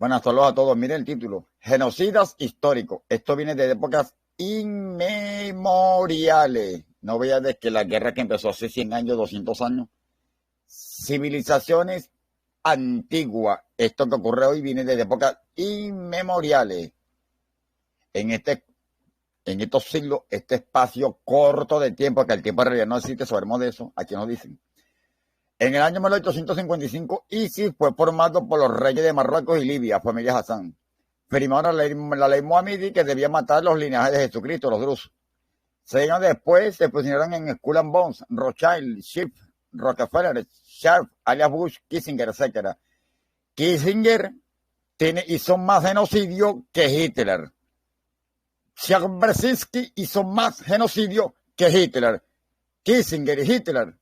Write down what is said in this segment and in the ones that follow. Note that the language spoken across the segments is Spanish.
Buenas saludos a todos. Miren el título. Genocidas históricos. Esto viene de épocas inmemoriales. No veas de que la guerra que empezó hace 100 años, 200 años. Civilizaciones antiguas. Esto que ocurre hoy viene de épocas inmemoriales. En estos siglos, este espacio corto de tiempo, que el tiempo en realidad no existe, sabemos de eso, aquí nos dicen. En el año 1855, ISIS fue formado por los reyes de Marruecos y Libia, familia Hassan. Firmaron la ley Mohammed que debía matar los linajes de Jesucristo, los drusos. 6 años después se fusionaron en Skull and Bones, Rothschild, Schiff, Rockefeller, Sharp, alias Bush, Kissinger, etc. Kissinger hizo más genocidio que Hitler. Brzezinski hizo más genocidio que Hitler. Kissinger y Hitler.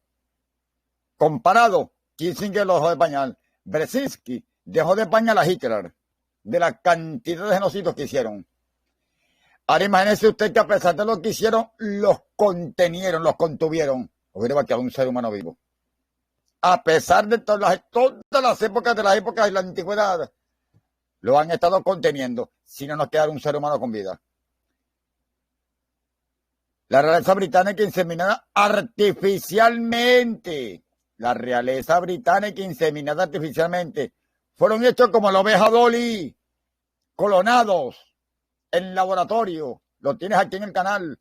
Comparado, Kissinger lo dejó de pañal. Brzezinski dejó de pañal a Hitler de la cantidad de genocidios que hicieron. Ahora imagínese usted que a pesar de lo que hicieron, los contenieron, los contuvieron. Hubiera quedado un ser humano vivo. A pesar de todas las épocas de la antigüedad, lo han estado conteniendo. Si no nos queda un ser humano con vida. La realeza británica inseminada artificialmente. La realeza británica inseminada artificialmente. Fueron hechos como la oveja Dolly, clonados en laboratorio. Lo tienes aquí en el canal.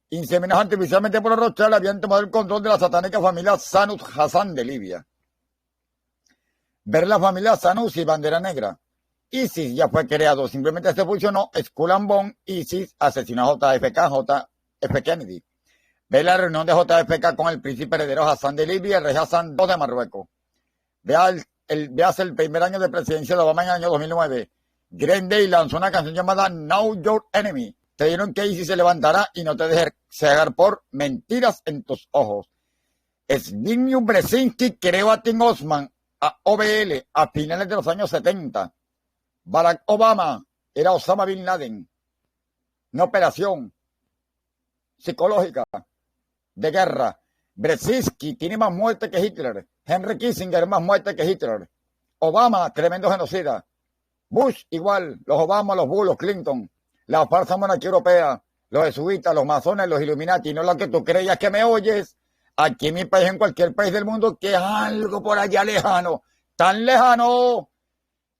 Inseminados artificialmente por los Rothschild, habían tomado el control de la satánica familia Sanus Hassan de Libia. Ver la familia Sanus y bandera negra. ISIS ya fue creado, simplemente se fusionó. Skull and Bones, ISIS asesinó a JFK Kennedy. Ve la reunión de JFK con el príncipe heredero Hassan de Libia y el rey Hassan II de Marruecos. Veas el primer año de presidencia de Obama en el año 2009. Green Day lanzó una canción llamada Know Your Enemy. Te dijeron que ISIS se levantará y no te dejes cegar por mentiras en tus ojos. Zbigniew Brzezinski creó a Tim Osman, a OBL, a finales de los años 70. Barack Obama era Osama Bin Laden. Una operación psicológica de guerra. Brzezinski tiene más muerte que Hitler. Henry Kissinger más muerte que Hitler. Obama, tremendo genocida. Bush igual. Los Obama, los Bush, los Clinton. La falsa monarquía europea. Los jesuitas, los masones, los Illuminati. No lo que tú creías que me oyes. Aquí en mi país, en cualquier país del mundo, que es algo por allá lejano. Tan lejano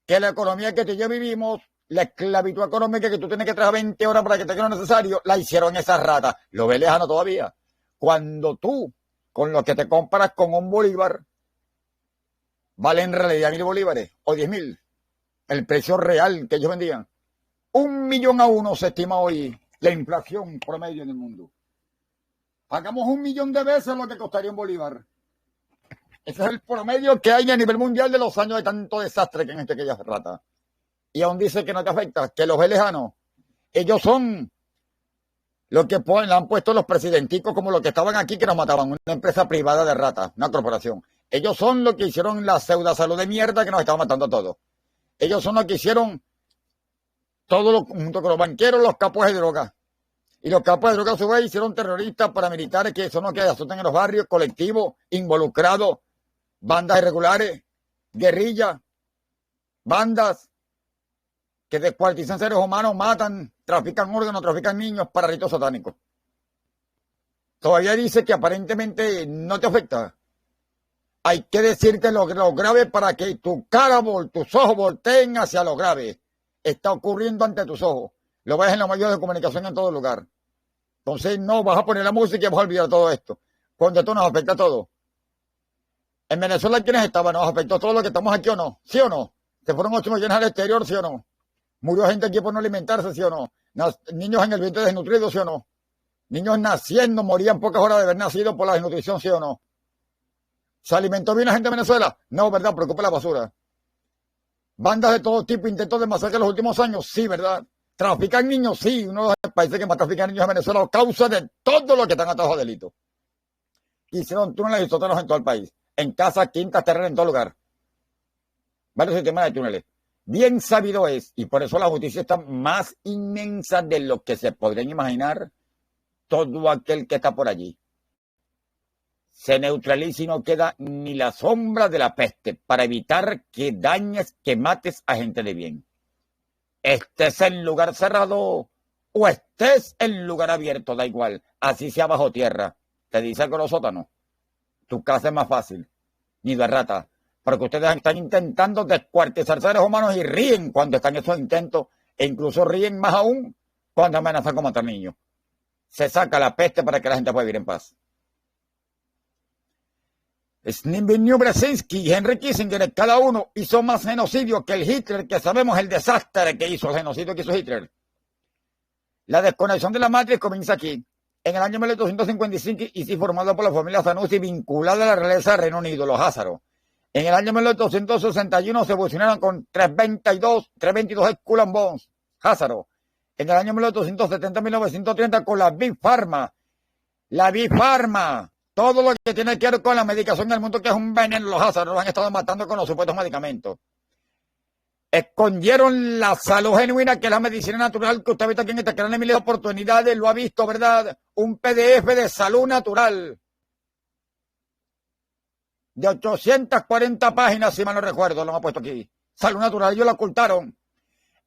que la economía que tú y yo vivimos, la esclavitud económica que tú tienes que trabajar 20 horas para que te quede lo necesario, la hicieron esas ratas. Lo ves lejano todavía. Cuando tú, con lo que te compras con un bolívar, vale en realidad 1.000 bolívares o 10.000. El precio real que ellos vendían. 1.000.000 a uno se estima hoy la inflación promedio en el mundo. Pagamos 1.000.000 de veces lo que costaría un bolívar. Ese es el promedio que hay a nivel mundial de los años de tanto desastre que han hecho aquellas ratas. Y aún dice que no te afecta, que los ves lejanos. Ellos son lo que le han puesto los presidenticos como los que estaban aquí que nos mataban. Una empresa privada de ratas, una corporación. Ellos son lo que hicieron la pseudo salud de mierda que nos estaba matando a todos. Ellos son los que hicieron todo junto con los banqueros, los capos de droga. Y los capos de droga a su vez hicieron terroristas, paramilitares que son los que azotan en los barrios, colectivos, involucrados, bandas irregulares, guerrillas, bandas que descuartizan seres humanos, matan, trafican órganos, trafican niños para ritos satánicos. Todavía dice que aparentemente no te afecta. Hay que decirte lo grave para que tu cara, tus ojos volteen hacia lo grave. Está ocurriendo ante tus ojos. Lo ves en los medios de comunicación en todo lugar. Entonces no vas a poner la música y vas a olvidar todo esto. Cuando esto nos afecta a todos. En Venezuela, ¿quiénes estaban? ¿Nos afectó todo lo que estamos aquí o no? ¿Sí o no? ¿Se fueron 8 millones al exterior? ¿Sí o no? ¿Murió gente aquí por no alimentarse? ¿Sí o no? ¿Niños en el vientre desnutridos? ¿Sí o no? ¿Niños naciendo morían pocas horas de haber nacido por la desnutrición? ¿Sí o no? ¿Se alimentó bien la gente de Venezuela? No, ¿verdad? Preocupa la basura. ¿Bandas de todo tipo intentos de masacre en los últimos años? Sí, ¿verdad? ¿Trafican niños? Sí, uno de los países que más trafican niños en Venezuela a causa de todo lo que están atados a delito. Hicieron túneles y sótanos en todo el país. En casas, quintas, terrenos, en todo lugar. Varios sistemas de túneles. Bien sabido es, y por eso la justicia está más inmensa de lo que se podrían imaginar todo aquel que está por allí. se neutraliza y no queda ni la sombra de la peste para evitar que dañes, que mates a gente de bien. Estés en lugar cerrado o estés en lugar abierto, da igual, así sea bajo tierra. Te dice con los sótanos, tu casa es más fácil, ni de rata, porque ustedes están intentando descuartizar seres humanos y ríen cuando están esos intentos, e incluso ríen más aún cuando amenazan con matar niños. Se saca la peste para que la gente pueda vivir en paz. Zbigniew Brzezinski y Henry Kissinger, cada uno hizo más genocidio que el Hitler, que sabemos el desastre que hizo, el genocidio que hizo Hitler. La desconexión de la matriz comienza aquí, en el año 1855, y sí formado por la familia Zanussi vinculada a la realeza del Reino Unido, los Házaros. En el año 1861 se fusionaron con 322 Skull and Bones, Házaros. En el año 1870-1930 con la Big Pharma. La Big Pharma. Todo lo que tiene que ver con la medicación en el mundo, que es un veneno, los Házaros los han estado matando con los supuestos medicamentos. Escondieron la salud genuina, que es la medicina natural, que usted ha visto aquí en este canal en miles de oportunidades, lo ha visto, ¿verdad? Un PDF de salud natural. De 840 páginas, si mal no recuerdo, lo han puesto aquí. Salud natural, ellos la ocultaron.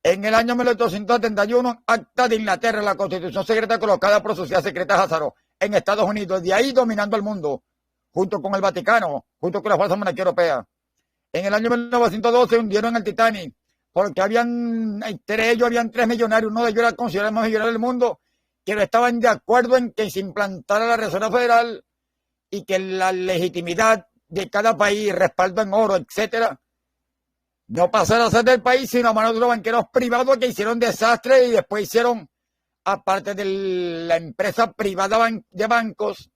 En el año 1871, Acta de Inglaterra, la Constitución secreta colocada por Sociedad Secreta Házaros en Estados Unidos, de ahí dominando el mundo, junto con el Vaticano, junto con la falsa monarquía europea. En el año 1912 hundieron el Titanic, porque entre ellos habían 3 millonarios, uno de ellos era considerado el más millonario del mundo, que no estaban de acuerdo en que se implantara la Reserva Federal y que la legitimidad de cada país, respaldo en oro, etcétera, no pasara a ser del país, sino a manos de los banqueros privados que hicieron desastre y después hicieron, aparte de la empresa privada de bancos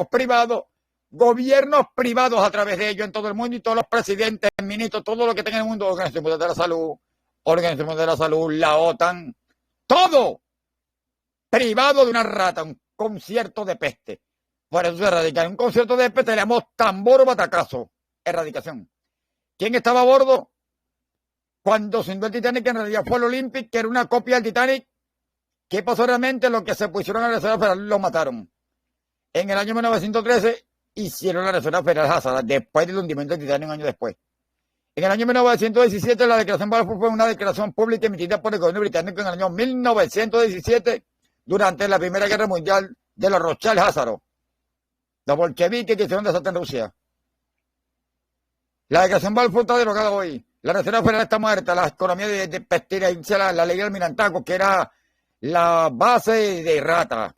privados, gobiernos privados a través de ellos en todo el mundo, y todos los presidentes, ministros, todo lo que tenga en el mundo, Organización Mundial de la Salud, la OTAN, todo privado de una rata, un concierto de peste. Por eso se erradica. En un concierto de peste le llamamos tambor o batacazo, erradicación. ¿Quién estaba a bordo? Cuando se hundió el Titanic, en realidad fue el Olympic, que era una copia del Titanic. ¿Qué pasó realmente? Lo que se pusieron a la Reserva Federal lo mataron. En el año 1913 hicieron la Reserva Federal Hazara, después del hundimiento del Titanic, un año después. En el año 1917 la declaración Balfour fue una declaración pública emitida por el gobierno británico en el año 1917 durante la Primera Guerra Mundial de los Rothschild Házaros. Los bolcheviques que hicieron desastre en Rusia. La declaración Balfour está derogada hoy. La Reserva Federal está muerta. La economía de pestilencia, la ley del Almirantaco, que era la base de rata,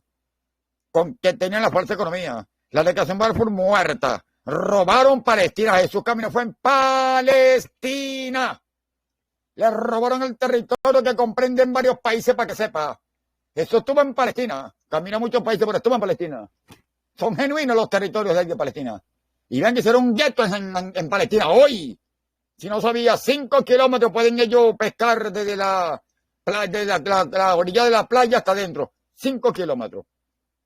con que tenían la falsa economía. La declaración Balfour muerta. Robaron Palestina. Jesús Camino fue en Palestina. Le robaron el territorio que comprenden varios países, para que sepa. Eso estuvo en Palestina. Camina muchos países, pero estuvo en Palestina. Son genuinos los territorios de Palestina. Y vean que hicieron un gueto en Palestina hoy. Si no sabía, 5 kilómetros pueden ellos pescar desde la orilla de la playa hasta adentro. 5 kilómetros.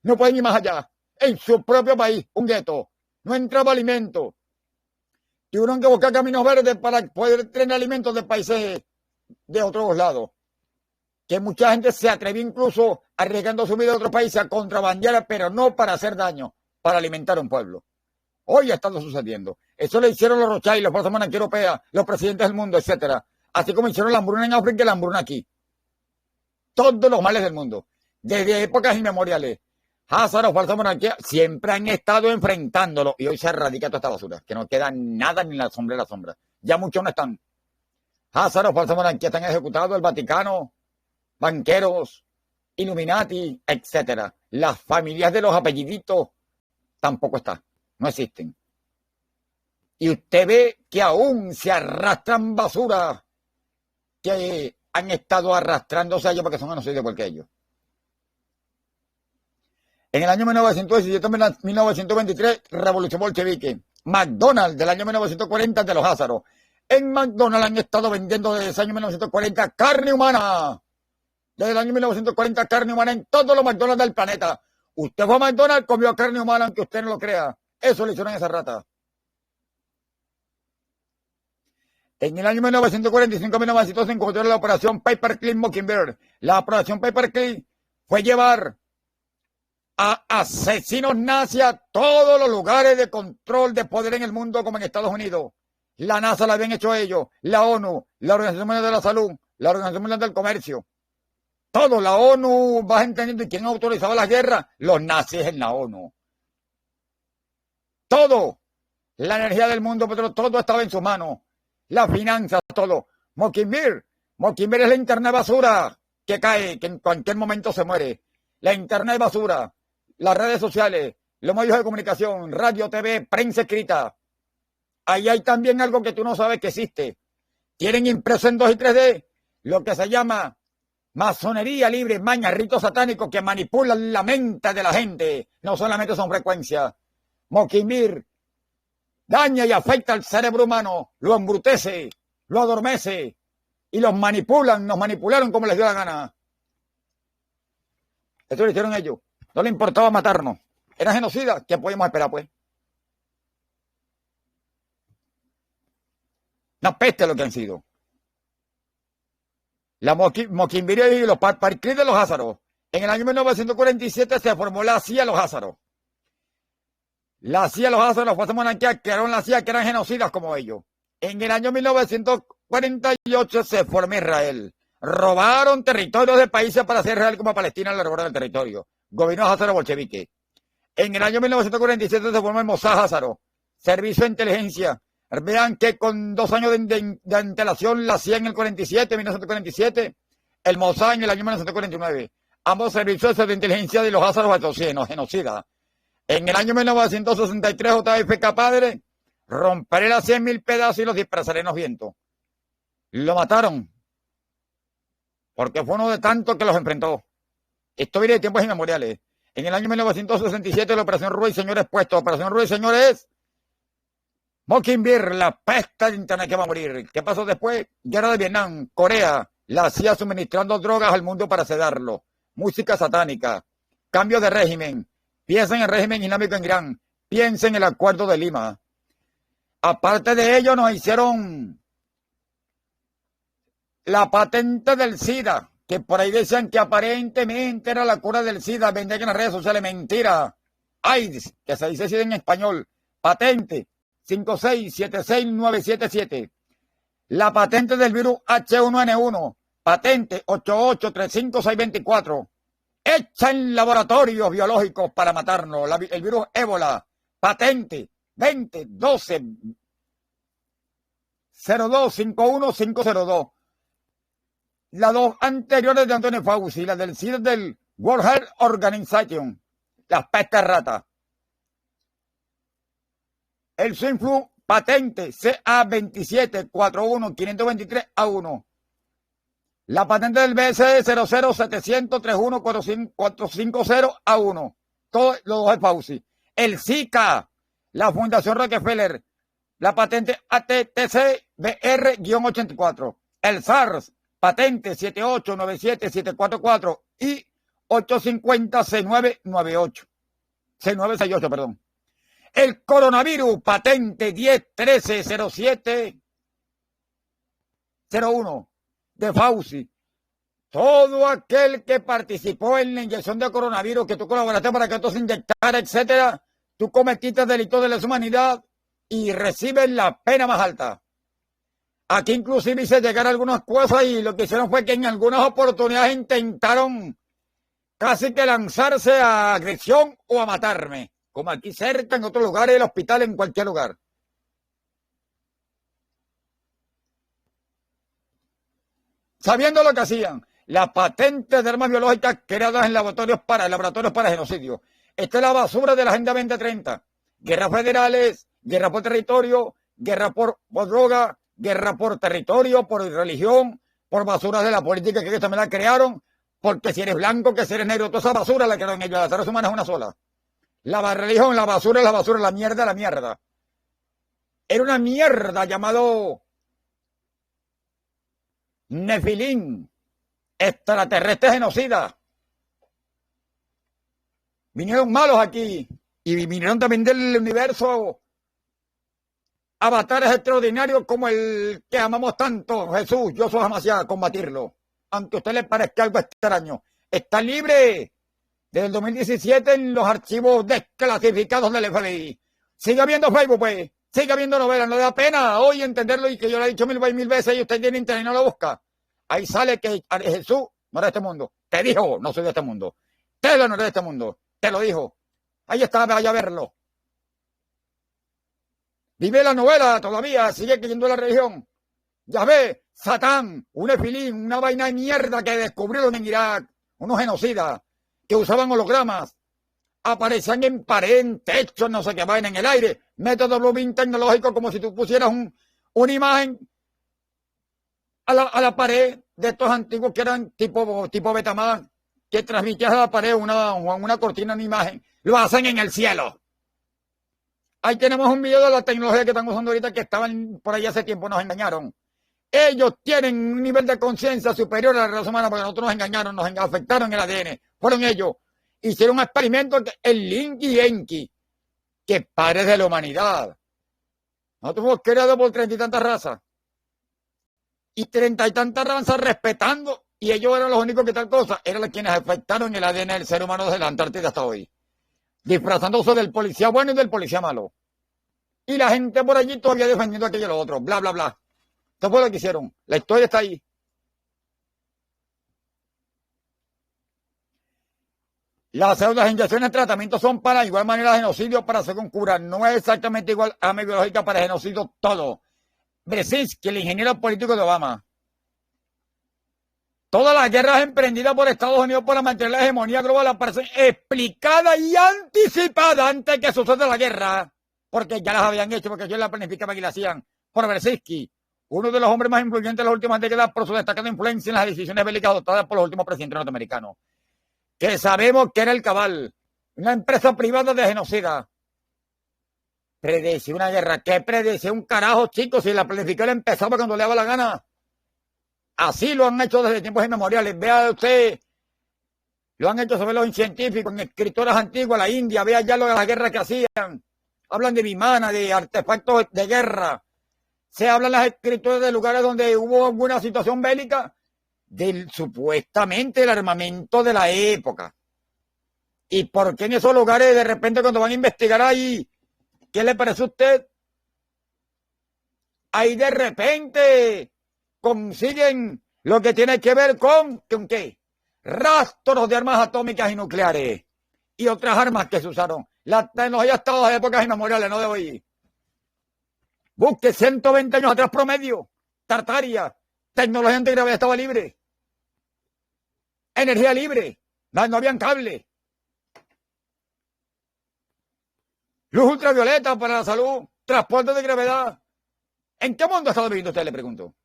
No pueden ir más allá. En su propio país, un gueto. No entraba alimento. Tuvieron que buscar caminos verdes para poder tener alimentos de países de otros lados. Que mucha gente se atrevió incluso arriesgando su vida a otros países a contrabandear, pero no para hacer daño, para alimentar a un pueblo. Hoy está sucediendo. Eso le hicieron los Rothschild, los Fuerzas Monarquía Europea, los presidentes del mundo, etcétera. Así como hicieron la hambruna en África y la hambruna aquí. Todos los males del mundo, desde épocas inmemoriales. Házaros, Fuerzas Monarquía, siempre han estado enfrentándolo, y hoy se erradica toda esta basura, que no queda nada ni la sombra de la sombra. Ya muchos no están. Házaros, Fuerzas Monarquía están ejecutados, el Vaticano, banqueros, Illuminati, etcétera. Las familias de los apelliditos tampoco están, no existen. Y usted ve que aún se arrastran basura que han estado arrastrándose a ellos porque son genocidios igual que ellos. En el año 1917-1923, Revolución Bolchevique. McDonald's del año 1940 de los Házaros. En McDonald's han estado vendiendo desde el año 1940 carne humana. Desde el año 1940 carne humana en todos los McDonald's del planeta. Usted fue a McDonald's, comió carne humana, aunque usted no lo crea. Eso le hicieron a esa rata. En el año 1945-1900 se encontró la operación Paperclip Mockingbird. La operación Paperclip fue llevar a asesinos nazis a todos los lugares de control de poder en el mundo, como en Estados Unidos. La NASA la habían hecho ellos, la ONU, la Organización Mundial de la Salud, la Organización Mundial del Comercio. Todo, la ONU, vas entendiendo, ¿y quién autorizaba la guerra? Los nazis en la ONU. Todo, la energía del mundo, pero todo estaba en sus manos. Las finanzas, todo. Mockingbird es la internet basura que cae, que en cualquier momento se muere. La internet basura, las redes sociales, los medios de comunicación, radio, TV, prensa escrita. Ahí hay también algo que tú no sabes que existe. Tienen impreso en 2 y 3D lo que se llama masonería libre, maña, ritos satánicos que manipulan la mente de la gente. No solamente son frecuencias. Mockingbird daña y afecta al cerebro humano, lo embrutece, lo adormece y los manipulan, nos manipularon como les dio la gana. Eso lo hicieron ellos. No les importaba matarnos. Eran genocidas. ¿Qué podíamos esperar, pues? Una peste lo que han sido. La Mockingbird y los Parkliff de los Házaros. En el año 1947 se formó la CIA de los Házaros. La CIA de los Házaros, las fuerzas monarquías, crearon la CIA, que eran genocidas como ellos. En el año 1948 se formó Israel. Robaron territorios de países para hacer Israel como Palestina, le robaron el territorio. Gobierno házaro bolchevique. En el año 1947 se formó el Mossad házaro, servicio de inteligencia. Vean que con 2 años de antelación, la CIA en el 1947, el Mossad en el año 1949. Ambos servicios de inteligencia de los házaros asociados, genocidas. En el año 1963, JFK padre, romperé las 100.000 pedazos y los dispersaré en los vientos. Lo mataron, porque fue uno de tantos que los enfrentó. Esto viene de tiempos inmemoriales. En el año 1967, la Operación Ruiseñor es puesto. Operación Ruiseñor es Mockingbird, la peste de internet que va a morir. ¿Qué pasó después? Guerra de Vietnam, Corea, la CIA suministrando drogas al mundo para sedarlo. Música satánica, cambio de régimen. Piensen en el régimen islámico en Irán. Piensen en el Acuerdo de Lima. Aparte de ello, nos hicieron la patente del SIDA, que por ahí decían que aparentemente era la cura del SIDA. Vendían en las redes sociales. Mentira. AIDS, que se dice SIDA en español. Patente 5676977. La patente del virus H1N1. Patente 8835624. Hecha en laboratorios biológicos para matarnos. El virus ébola. Patente 2012-02-51502. Las 2 anteriores de Anthony Fauci, la del SIDA del World Health Organization. Las pestes ratas. El Swine Flu, patente CA2741523A1. La patente del BSE 0070031450450A1. Todos los 2 de Fauci. El Zika, la Fundación Rockefeller, la patente ATTC-BR-84. El SARS, patente 7897744 y 850-6998. 6968, perdón. El coronavirus, patente 10130701 de Fauci. Todo aquel que participó en la inyección de coronavirus, que tú colaboraste para que esto se inyectara, etcétera, tú cometiste delitos de lesa humanidad y recibes la pena más alta. Aquí inclusive hice llegar algunas cosas y lo que hicieron fue que en algunas oportunidades intentaron casi que lanzarse a agresión o a matarme. Como aquí cerca, en otros lugares, el hospital, en cualquier lugar. Sabiendo lo que hacían, las patentes de armas biológicas creadas en laboratorios para genocidio. Esta es la basura de la Agenda 2030. Guerras federales, guerra por territorio, guerra por droga, guerra por territorio, por religión, por basuras de la política que ellos también la crearon, porque si eres blanco, que si eres negro, toda esa basura la crearon ellos. Las raza humana es una sola. La religión, la basura, la mierda, la mierda. Era una mierda llamado Nefilín, extraterrestre genocida. Vinieron malos aquí y vinieron también del universo avatares extraordinarios como el que amamos tanto, Jesús. Yo soy jamás a combatirlo, aunque a usted le parezca algo extraño. Está libre Desde el 2017 en los archivos desclasificados del FBI. Siga viendo Facebook, pues. Siga viendo novelas. No da pena hoy entenderlo y que yo lo he dicho mil veces y usted tiene internet y no lo busca. Ahí sale que Jesús no era de este mundo. Te dijo, no soy de este mundo. Pedro no era de este mundo. Te lo dijo. Ahí está, vaya a verlo. Vive la novela todavía, sigue creyendo en la religión. Ya ve, Satán, un efilín, una vaina de mierda que descubrieron en Irak, unos genocidas que usaban hologramas, aparecían en pared, en techo, no sé qué vaina, en el aire, método Bluebeam tecnológico, como si tú pusieras una imagen a la pared de estos antiguos que eran tipo Betamax, que transmitías a la pared una cortina, una imagen, lo hacen en el cielo. Ahí tenemos un video de la tecnología que están usando ahorita que estaban por ahí hace tiempo, nos engañaron. Ellos tienen un nivel de conciencia superior a la raza humana porque nosotros nos engañaron, nos afectaron el ADN. Fueron ellos. Hicieron un experimento, el Linky Enki, que padres de la humanidad. Nosotros fuimos creados por 30 y tantas razas. Y 30 y tantas razas respetando, y ellos eran los únicos que tal cosa, eran los quienes afectaron el ADN del ser humano desde la Antártida hasta hoy. Disfrazándose del policía bueno y del policía malo. Y la gente por allí todavía defendiendo aquello y lo otro, bla, bla, bla. Esto fue lo que hicieron. La historia está ahí. Las inyecciones de tratamiento son para igual manera genocidio para según cura. No es exactamente igual arma biológica para genocidio todo. Brzezinski, el ingeniero político de Obama. Todas las guerras emprendidas por Estados Unidos para mantener la hegemonía global aparecen explicadas y anticipadas antes que suceda la guerra. Porque ya las habían hecho, porque ellos la planificaban y la hacían. Por Brzezinski, uno de los hombres más influyentes de las últimas décadas por su destacada influencia en las decisiones bélicas adoptadas por los últimos presidentes norteamericanos. Que sabemos que era el Cabal, una empresa privada de genocida. Predecía una guerra. ¿Qué predecía un carajo, chicos? Si la planificó, él empezaba cuando le daba la gana. Así lo han hecho desde tiempos inmemoriales. Vea usted, lo han hecho sobre los científicos, en escritoras antiguas, la India, vea ya las guerras que hacían. Hablan de Vimana, de artefactos de guerra. Se hablan las escrituras de lugares donde hubo alguna situación bélica, del supuestamente el armamento de la época. ¿Y por qué en esos lugares de repente cuando van a investigar ahí, qué le parece a usted? Ahí de repente consiguen lo que tiene que ver con ¿qué? Rastros de armas atómicas y nucleares y otras armas que se usaron. La tecnología ha estado de épocas inmemoriales, no de hoy. Busque 120 años atrás promedio. Tartaria. Tecnología antigravedad estaba libre. Energía libre. No habían cables. Luz ultravioleta para la salud. Transporte de gravedad. ¿En qué mundo estaba viviendo usted? Le pregunto.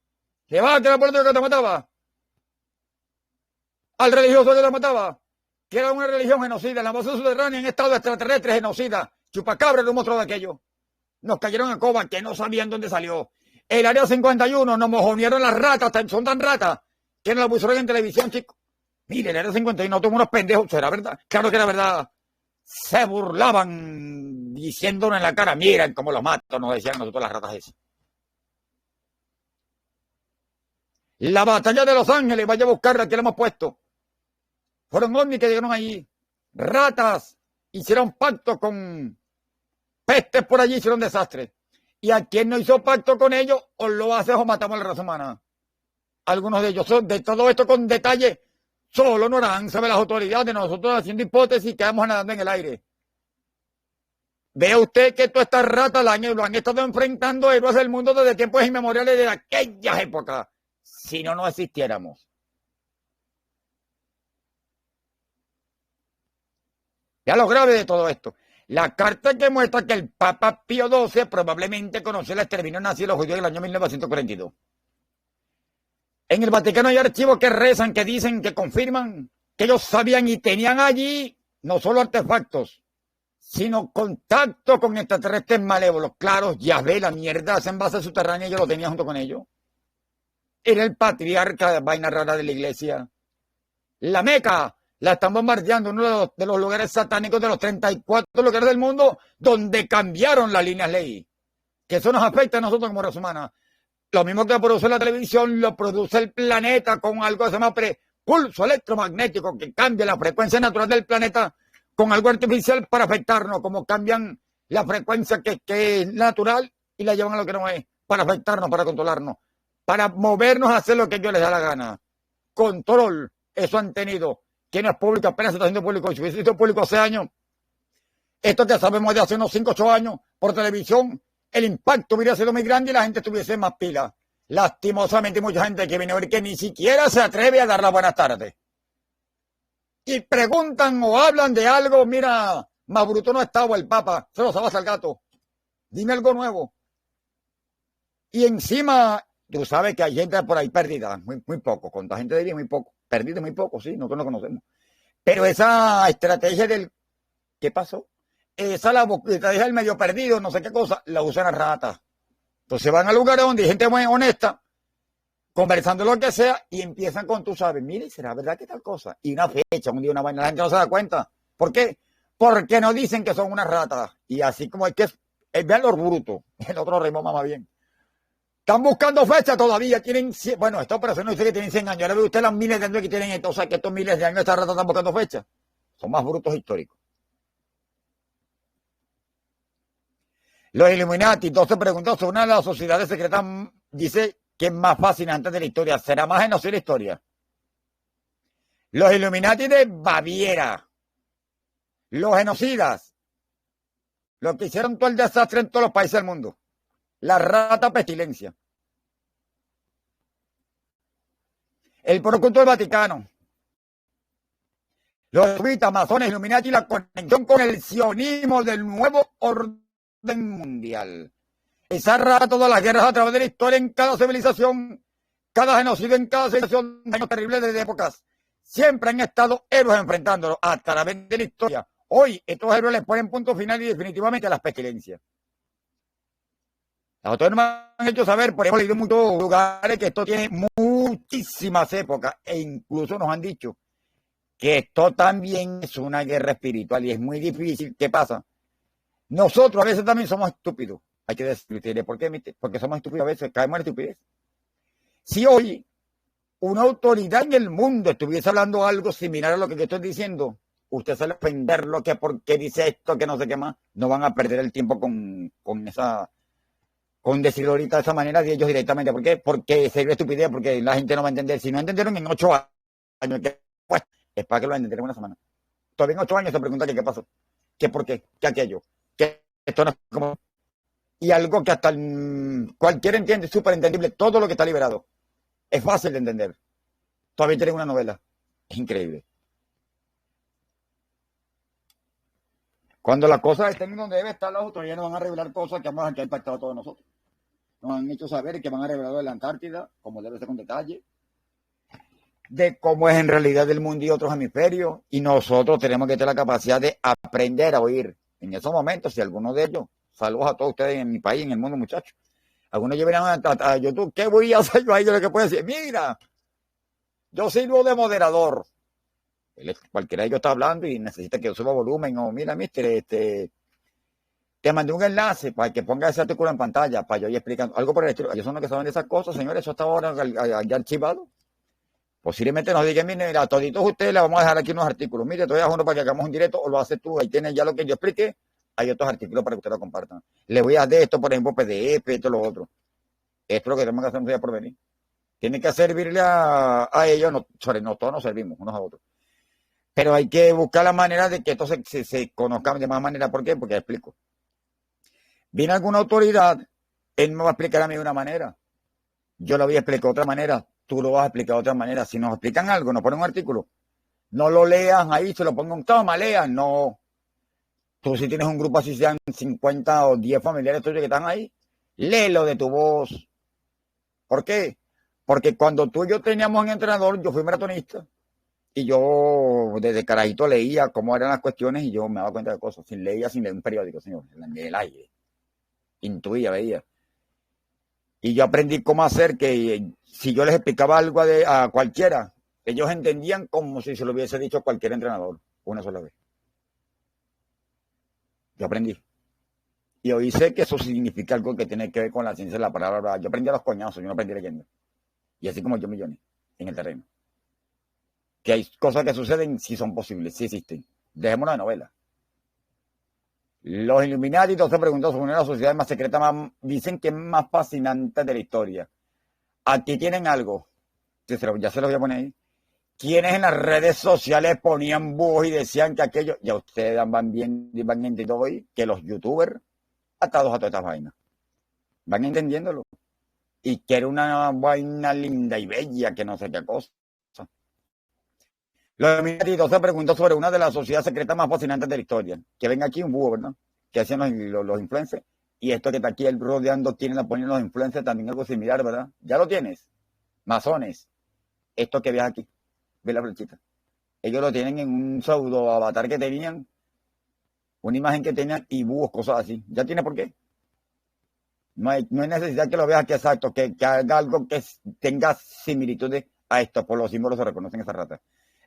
¿Se va al transporte que te mataba? ¿Al religioso que te mataba? Que era una religión genocida. En la base subterránea, en estado extraterrestre genocida. Chupacabra era un monstruo de aquello. Nos cayeron a coba que no sabían dónde salió. El área 51 nos mojonearon las ratas, son tan ratas que nos la pusieron en televisión, chicos. Mire, el área 51 tuvo unos pendejos, ¿era verdad? Claro que era verdad. Se burlaban diciéndonos en la cara, miren cómo los mato, nos decían nosotros las ratas esas. La batalla de Los Ángeles, vaya a buscarla, aquí la hemos puesto. Fueron ovnis que llegaron allí. Ratas hicieron pacto con pestes por allí, hicieron desastre. Y a quien no hizo pacto con ellos, o lo hace o matamos a la raza humana. Algunos de ellos son de todo esto con detalle. Solo no harán, sabe las autoridades, nosotros haciendo hipótesis y quedamos nadando en el aire. Vea usted que todas estas ratas lo han estado enfrentando héroes del mundo desde tiempos inmemoriales de aquellas épocas. Si no existiéramos. Ya lo grave de todo esto. La carta que muestra que el Papa Pío XII probablemente conoció el exterminio nazi de los judíos en el año 1942. En el Vaticano hay archivos que rezan, que dicen, que confirman que ellos sabían y tenían allí no solo artefactos, sino contacto con extraterrestres malévolos. Claro, Yahvé, la mierda, en base subterránea, yo lo tenía junto con ellos. Era el patriarca de vaina rara de la iglesia. La Meca la están bombardeando, uno de los lugares satánicos de los 34 lugares del mundo donde cambiaron las líneas ley. Que eso nos afecta a nosotros como raza humana. Lo mismo que produce la televisión, lo produce el planeta con algo que se llama pulso electromagnético que cambia la frecuencia natural del planeta con algo artificial para afectarnos, como cambian la frecuencia que es natural y la llevan a lo que no es, para afectarnos, para controlarnos, para movernos a hacer lo que ellos les da la gana. Control, eso han tenido, que no es público, apenas se está haciendo público, si hubiese sido público hace años, esto que sabemos de hace unos 5 o 8 años, por televisión, el impacto hubiera sido muy grande y la gente estuviese más pila. Lastimosamente mucha gente que viene a ver que ni siquiera se atreve a dar las buenas tardes. Y preguntan o hablan de algo, mira, más bruto no estaba el Papa, se lo sabas al gato. Dime algo nuevo. Y encima, tú sabes que hay gente por ahí perdida, muy poco, con la gente de bien muy poco, perdida muy poco, sí, nosotros no conocemos. Pero esa estrategia del, ¿qué pasó? Esa la estrategia del medio perdido, no sé qué cosa, la usan las ratas. Entonces van a lugares donde hay gente muy honesta, conversando lo que sea, y empiezan con, tú sabes, mire, ¿será verdad que tal cosa? Y una fecha, un día, una vaina, la gente no se da cuenta. ¿Por qué? Porque no dicen que son unas ratas. Y así como es que vean los brutos, el otro ritmo más bien. Están buscando fecha todavía, tienen, bueno, esta operación no dice que tienen 100 años, ahora ve usted las miles de años que tienen esto, o sea que estos miles de años estas ratas están buscando fecha. Son más brutos históricos. Los Illuminati, 12 preguntas sobre una de las sociedades secretas, dice que es más fascinante de la historia. ¿Será más genocida la historia? Los Illuminati de Baviera, los genocidas, los que hicieron todo el desastre en todos los países del mundo. La rata pestilencia. El proculto del Vaticano. Los jesuitas, masones, Illuminati y la conexión con el sionismo del nuevo orden mundial. Esa rata todas las guerras a través de la historia en cada civilización, cada genocidio en cada civilización, daños terribles desde épocas. Siempre han estado héroes enfrentándolos a través de la historia. Hoy estos héroes les ponen punto final y definitivamente a las pestilencias. Las autores me han hecho saber, por ejemplo, he leído en muchos lugares que esto tiene muchísimas épocas e incluso nos han dicho que esto también es una guerra espiritual y es muy difícil. ¿Qué pasa? Nosotros a veces también somos estúpidos. Hay que decirle, ¿por qué? Porque somos estúpidos a veces, caemos en estupidez. Si hoy una autoridad en el mundo estuviese hablando algo similar a lo que yo estoy diciendo, usted sale a ofenderlo, que porque dice esto, que no sé qué más, no van a perder el tiempo con decirlo ahorita de esa manera de ellos directamente. ¿Por qué? Porque sería estupidez, porque la gente no va a entender. Si no entendieron en 8 años, pues es para que lo entenderán en una semana. Todavía en 8 años se pregunta que qué pasó, que por qué, que aquello, que esto no es como... Y algo que hasta cualquiera entiende, súper entendible, todo lo que está liberado. Es fácil de entender. Todavía tienen una novela. Es increíble. Cuando las cosas estén donde debe estar, las autoridades nos van a revelar cosas que han impactado a todos nosotros. Nos han hecho saber que van a revelar de la Antártida, como debe ser con detalle, de cómo es en realidad el mundo y otros hemisferios, y nosotros tenemos que tener la capacidad de aprender a oír. En esos momentos, si alguno de ellos, saludos a todos ustedes en mi país, en el mundo, muchachos, algunos llevarán a YouTube, ¿qué voy a hacer yo ahí? Yo lo que puedo decir, mira, yo sirvo de moderador. Cualquiera de ellos está hablando y necesita que yo suba volumen, o mira, mister, te mandé un enlace para que ponga ese artículo en pantalla, para yo ir explicando algo por el estilo. Ellos son los que saben de esas cosas, señores, eso está ahora ya archivado. Posiblemente nos digan, mire, a toditos ustedes le vamos a dejar aquí unos artículos. Mire, te voy a dejar uno para que hagamos un directo, o lo haces tú, ahí tienes ya lo que yo expliqué, hay otros artículos para que ustedes lo compartan. Le voy a dar de esto, por ejemplo, PDF, esto, lo otro. Esto es lo que tenemos que hacer un día por venir. Tiene que servirle a ellos, no todos nos servimos unos a otros. Pero hay que buscar la manera de que esto se conozca de más manera. ¿Por qué? Porque explico. Viene alguna autoridad, él me va a explicar a mí de una manera. Yo lo voy a explicar de otra manera. Tú lo vas a explicar de otra manera. Si nos explican algo, nos ponen un artículo, no lo leas ahí, se lo pongan, toma, leas. No. Tú si tienes un grupo así, sean 50 o 10 familiares tuyos que están ahí, léelo de tu voz. ¿Por qué? Porque cuando tú y yo teníamos un entrenador, yo fui maratonista. Y yo desde carajito leía cómo eran las cuestiones y yo me daba cuenta de cosas. Leía sin leer un periódico, señor, en el aire. Intuía, veía. Y yo aprendí cómo hacer que si yo les explicaba algo a cualquiera, ellos entendían como si se lo hubiese dicho a cualquier entrenador una sola vez. Yo aprendí. Y hoy sé que eso significa algo que tiene que ver con la ciencia de la palabra. Yo aprendí a los coñazos, yo no aprendí leyendo. Y así como yo millones en el terreno. que hay cosas que suceden si son posibles, si existen. Dejémonos de novela. Los Illuminati, se preguntó sobre una de las sociedades más secretas, dicen que es más fascinante de la historia. Aquí tienen algo, ya se los voy a poner ahí. Quienes en las redes sociales ponían búhos y decían que aquello, ya ustedes van entendiendo hoy, que los youtubers atados a todas estas vainas. Van entendiéndolo. Y que era una vaina linda y bella, que no sé qué cosa. Los Illuminati se preguntó sobre una de las sociedades secretas más fascinantes de la historia. Que ven aquí un búho, ¿verdad? Que hacían los influencers. Y esto que está aquí el rodeando, tienen a poner los influencers también algo similar, ¿verdad? Ya lo tienes. Masones. Esto que ves aquí. Ve la flechita. Ellos lo tienen en un pseudo avatar que tenían. Una imagen que tenían y búhos, cosas así. ¿Ya tiene por qué? No hay necesidad que lo veas aquí exacto, que haga algo que tenga similitudes a esto. Por los símbolos se reconocen esas ratas.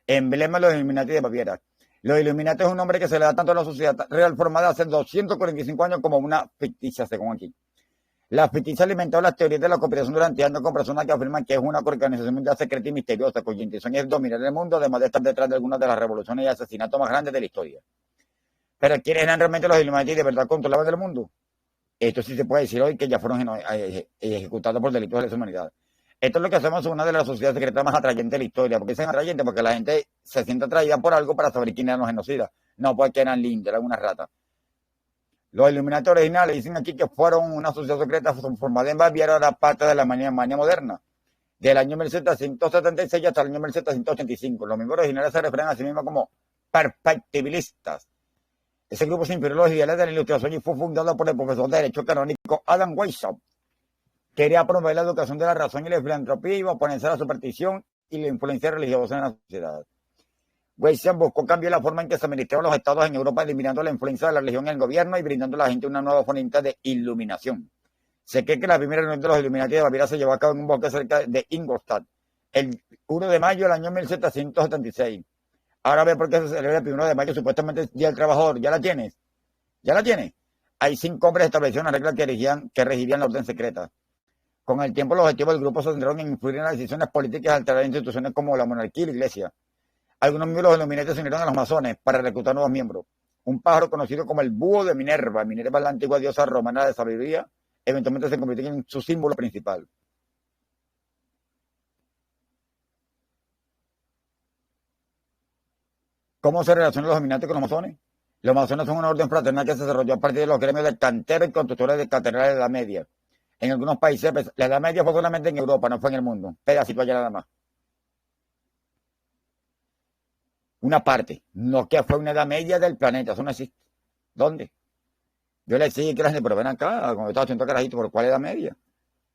Emblema de los Illuminati de Baviera. Los Illuminati es un nombre que se le da tanto a la sociedad real formada hace 245 años como una ficticia, según aquí. La ficticia alimentó las teorías de la conspiración durante años con personas que afirman que es una organización mundial secreta y misteriosa cuya intención es dominar el mundo, además de estar detrás de algunas de las revoluciones y asesinatos más grandes de la historia. Pero ¿quiénes eran realmente los Illuminati de verdad controlaban el mundo? Esto sí se puede decir hoy que ya fueron ejecutados por delitos de lesa humanidad. Esto es lo que hacemos en una de las sociedades secretas más atrayentes de la historia. ¿Por qué dicen atrayentes? Porque la gente se siente atraída por algo para saber quién eran los genocidas. No porque eran lindos, eran unas ratas. Los Illuminati originales dicen aquí que fueron una sociedad secreta formada en Baviera, era parte de la Alemania moderna, del año 1776 hasta el año 1785. Los miembros originales se refieren a sí mismos como perspectivistas. Ese grupo se inspiró en los ideales de la Ilustración y fue fundado por el profesor de Derecho Canónico Adam Weishaupt. Quería promover la educación de la razón y la filantropía y oponerse a la superstición y la influencia religiosa en la sociedad. Weishaupt buscó cambiar la forma en que se administraban los estados en Europa, eliminando la influencia de la religión en el gobierno y brindando a la gente una nueva fuente de iluminación. Se cree que la primera reunión de los Illuminati de Baviera se llevó a cabo en un bosque cerca de Ingolstadt, el 1 de mayo del año 1776. Ahora ve por qué se celebra el 1 de mayo, supuestamente es Día del Trabajador. ¿Ya la tienes? ¿Ya la tienes? Hay 5 hombres establecieron las reglas que regirían la orden secreta. Con el tiempo, los objetivos del grupo se centraron en influir en las decisiones políticas y alterar instituciones como la monarquía y la iglesia. Algunos miembros de los Illuminati se unieron a los masones para reclutar nuevos miembros. Un pájaro conocido como el búho de Minerva. Minerva es la antigua diosa romana de sabiduría. Eventualmente se convirtió en su símbolo principal. ¿Cómo se relacionan los Illuminati con los masones? Los masones son una orden fraternal que se desarrolló a partir de los gremios de canteros y constructores de catedrales de la Edad Media. En algunos países, la Edad Media fue solamente en Europa, no fue en el mundo. Pedacito allá nada más. Una parte, no que fue una Edad Media del planeta, eso no existe. ¿Dónde? Yo le decía que la gente, pero ven acá, cuando estaba haciendo carajito, ¿por cuál Edad Media?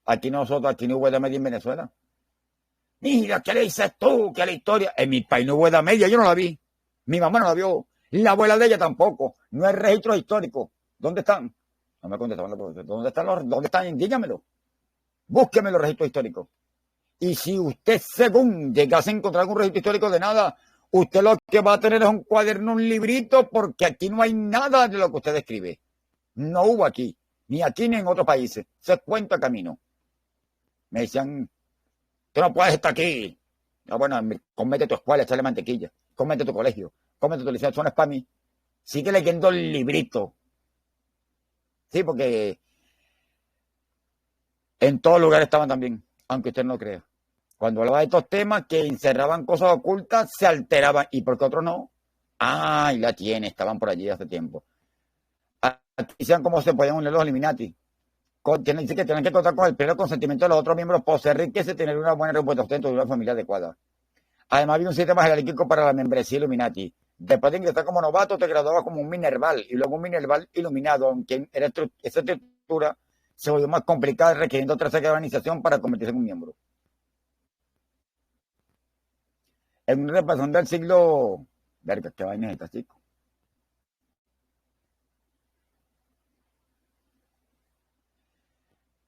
Aquí no hubo Edad Media en Venezuela. Mira, ¿qué le dices tú? Que la historia. En mi país no hubo Edad Media, yo no la vi. Mi mamá no la vio. La abuela de ella tampoco. No hay registros históricos. ¿Dónde están? No me contestaban la pregunta. ¿Dónde están? Dígamelo. Búsqueme los registros históricos. Y si usted, según llegase a encontrar algún registro histórico de nada, usted lo que va a tener es un cuaderno, un librito, porque aquí no hay nada de lo que usted describe. No hubo aquí. Ni aquí ni en otros países. Se cuenta camino. Me decían, tú no puedes estar aquí. No, bueno, cómete tu escuela, échale mantequilla. Cómete tu colegio. Cómete tu liceo. Eso no es para mí. Sigue leyendo el librito. Sí, porque en todos lugares estaban también, aunque usted no crea. Cuando hablaba de estos temas que encerraban cosas ocultas, se alteraban. ¿Y por qué otros no? Ah, y la tiene. Estaban por allí hace tiempo. Aquí decían cómo se podían unir los Illuminati. Dice que tienen que contar con el pleno consentimiento de los otros miembros, poseer riqueza y tener una buena reputación dentro de una familia adecuada. Además, había un sistema jerárquico para la membresía Illuminati. Después de ingresar como novato, te graduabas como un minerval y luego un minerval iluminado, aunque esa estructura se volvió más complicada, requiriendo otra serie de organización para convertirse en un miembro. En una repasón del siglo... Verga, qué vaina es esta, chico.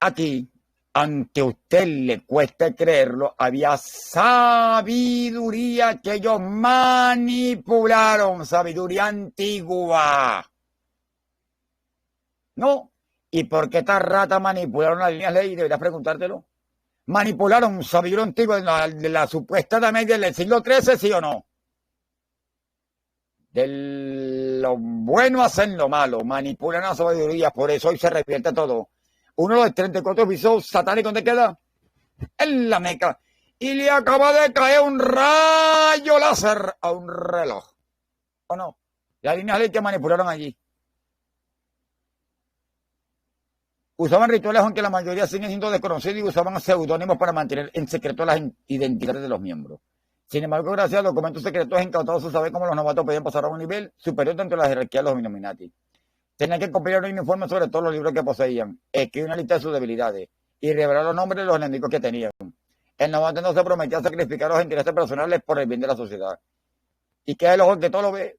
Aquí, aunque a usted le cueste creerlo, había sabiduría que ellos manipularon, sabiduría antigua. ¿No? ¿Y por qué estas ratas manipularon las líneas ley? Deberías preguntártelo. manipularon sabiduría antigua de la supuesta Edad Media del siglo XIII, ¿sí o no? De lo bueno hacen lo malo, manipulan la sabiduría, por eso hoy se revierte todo. Uno de los 34 episodios satánicos, ¿dónde queda? En la Meca. Y le acaba de caer un rayo láser a un reloj. ¿O no? Las líneas que manipularon allí. Usaban rituales aunque la mayoría siguen siendo desconocidos y usaban seudónimos para mantener en secreto las identidades de los miembros. Sin embargo, gracias a documentos secretos encantados se sabe cómo los novatos podían pasar a un nivel superior dentro de la jerarquía de los Illuminati. Tenían que compilar un informe sobre todos los libros que poseían, escribir una lista de sus debilidades y revelar los nombres de los enemigos que tenían. El novato no se prometía sacrificar los intereses personales por el bien de la sociedad. ¿Y qué es el ojo que todo lo ve?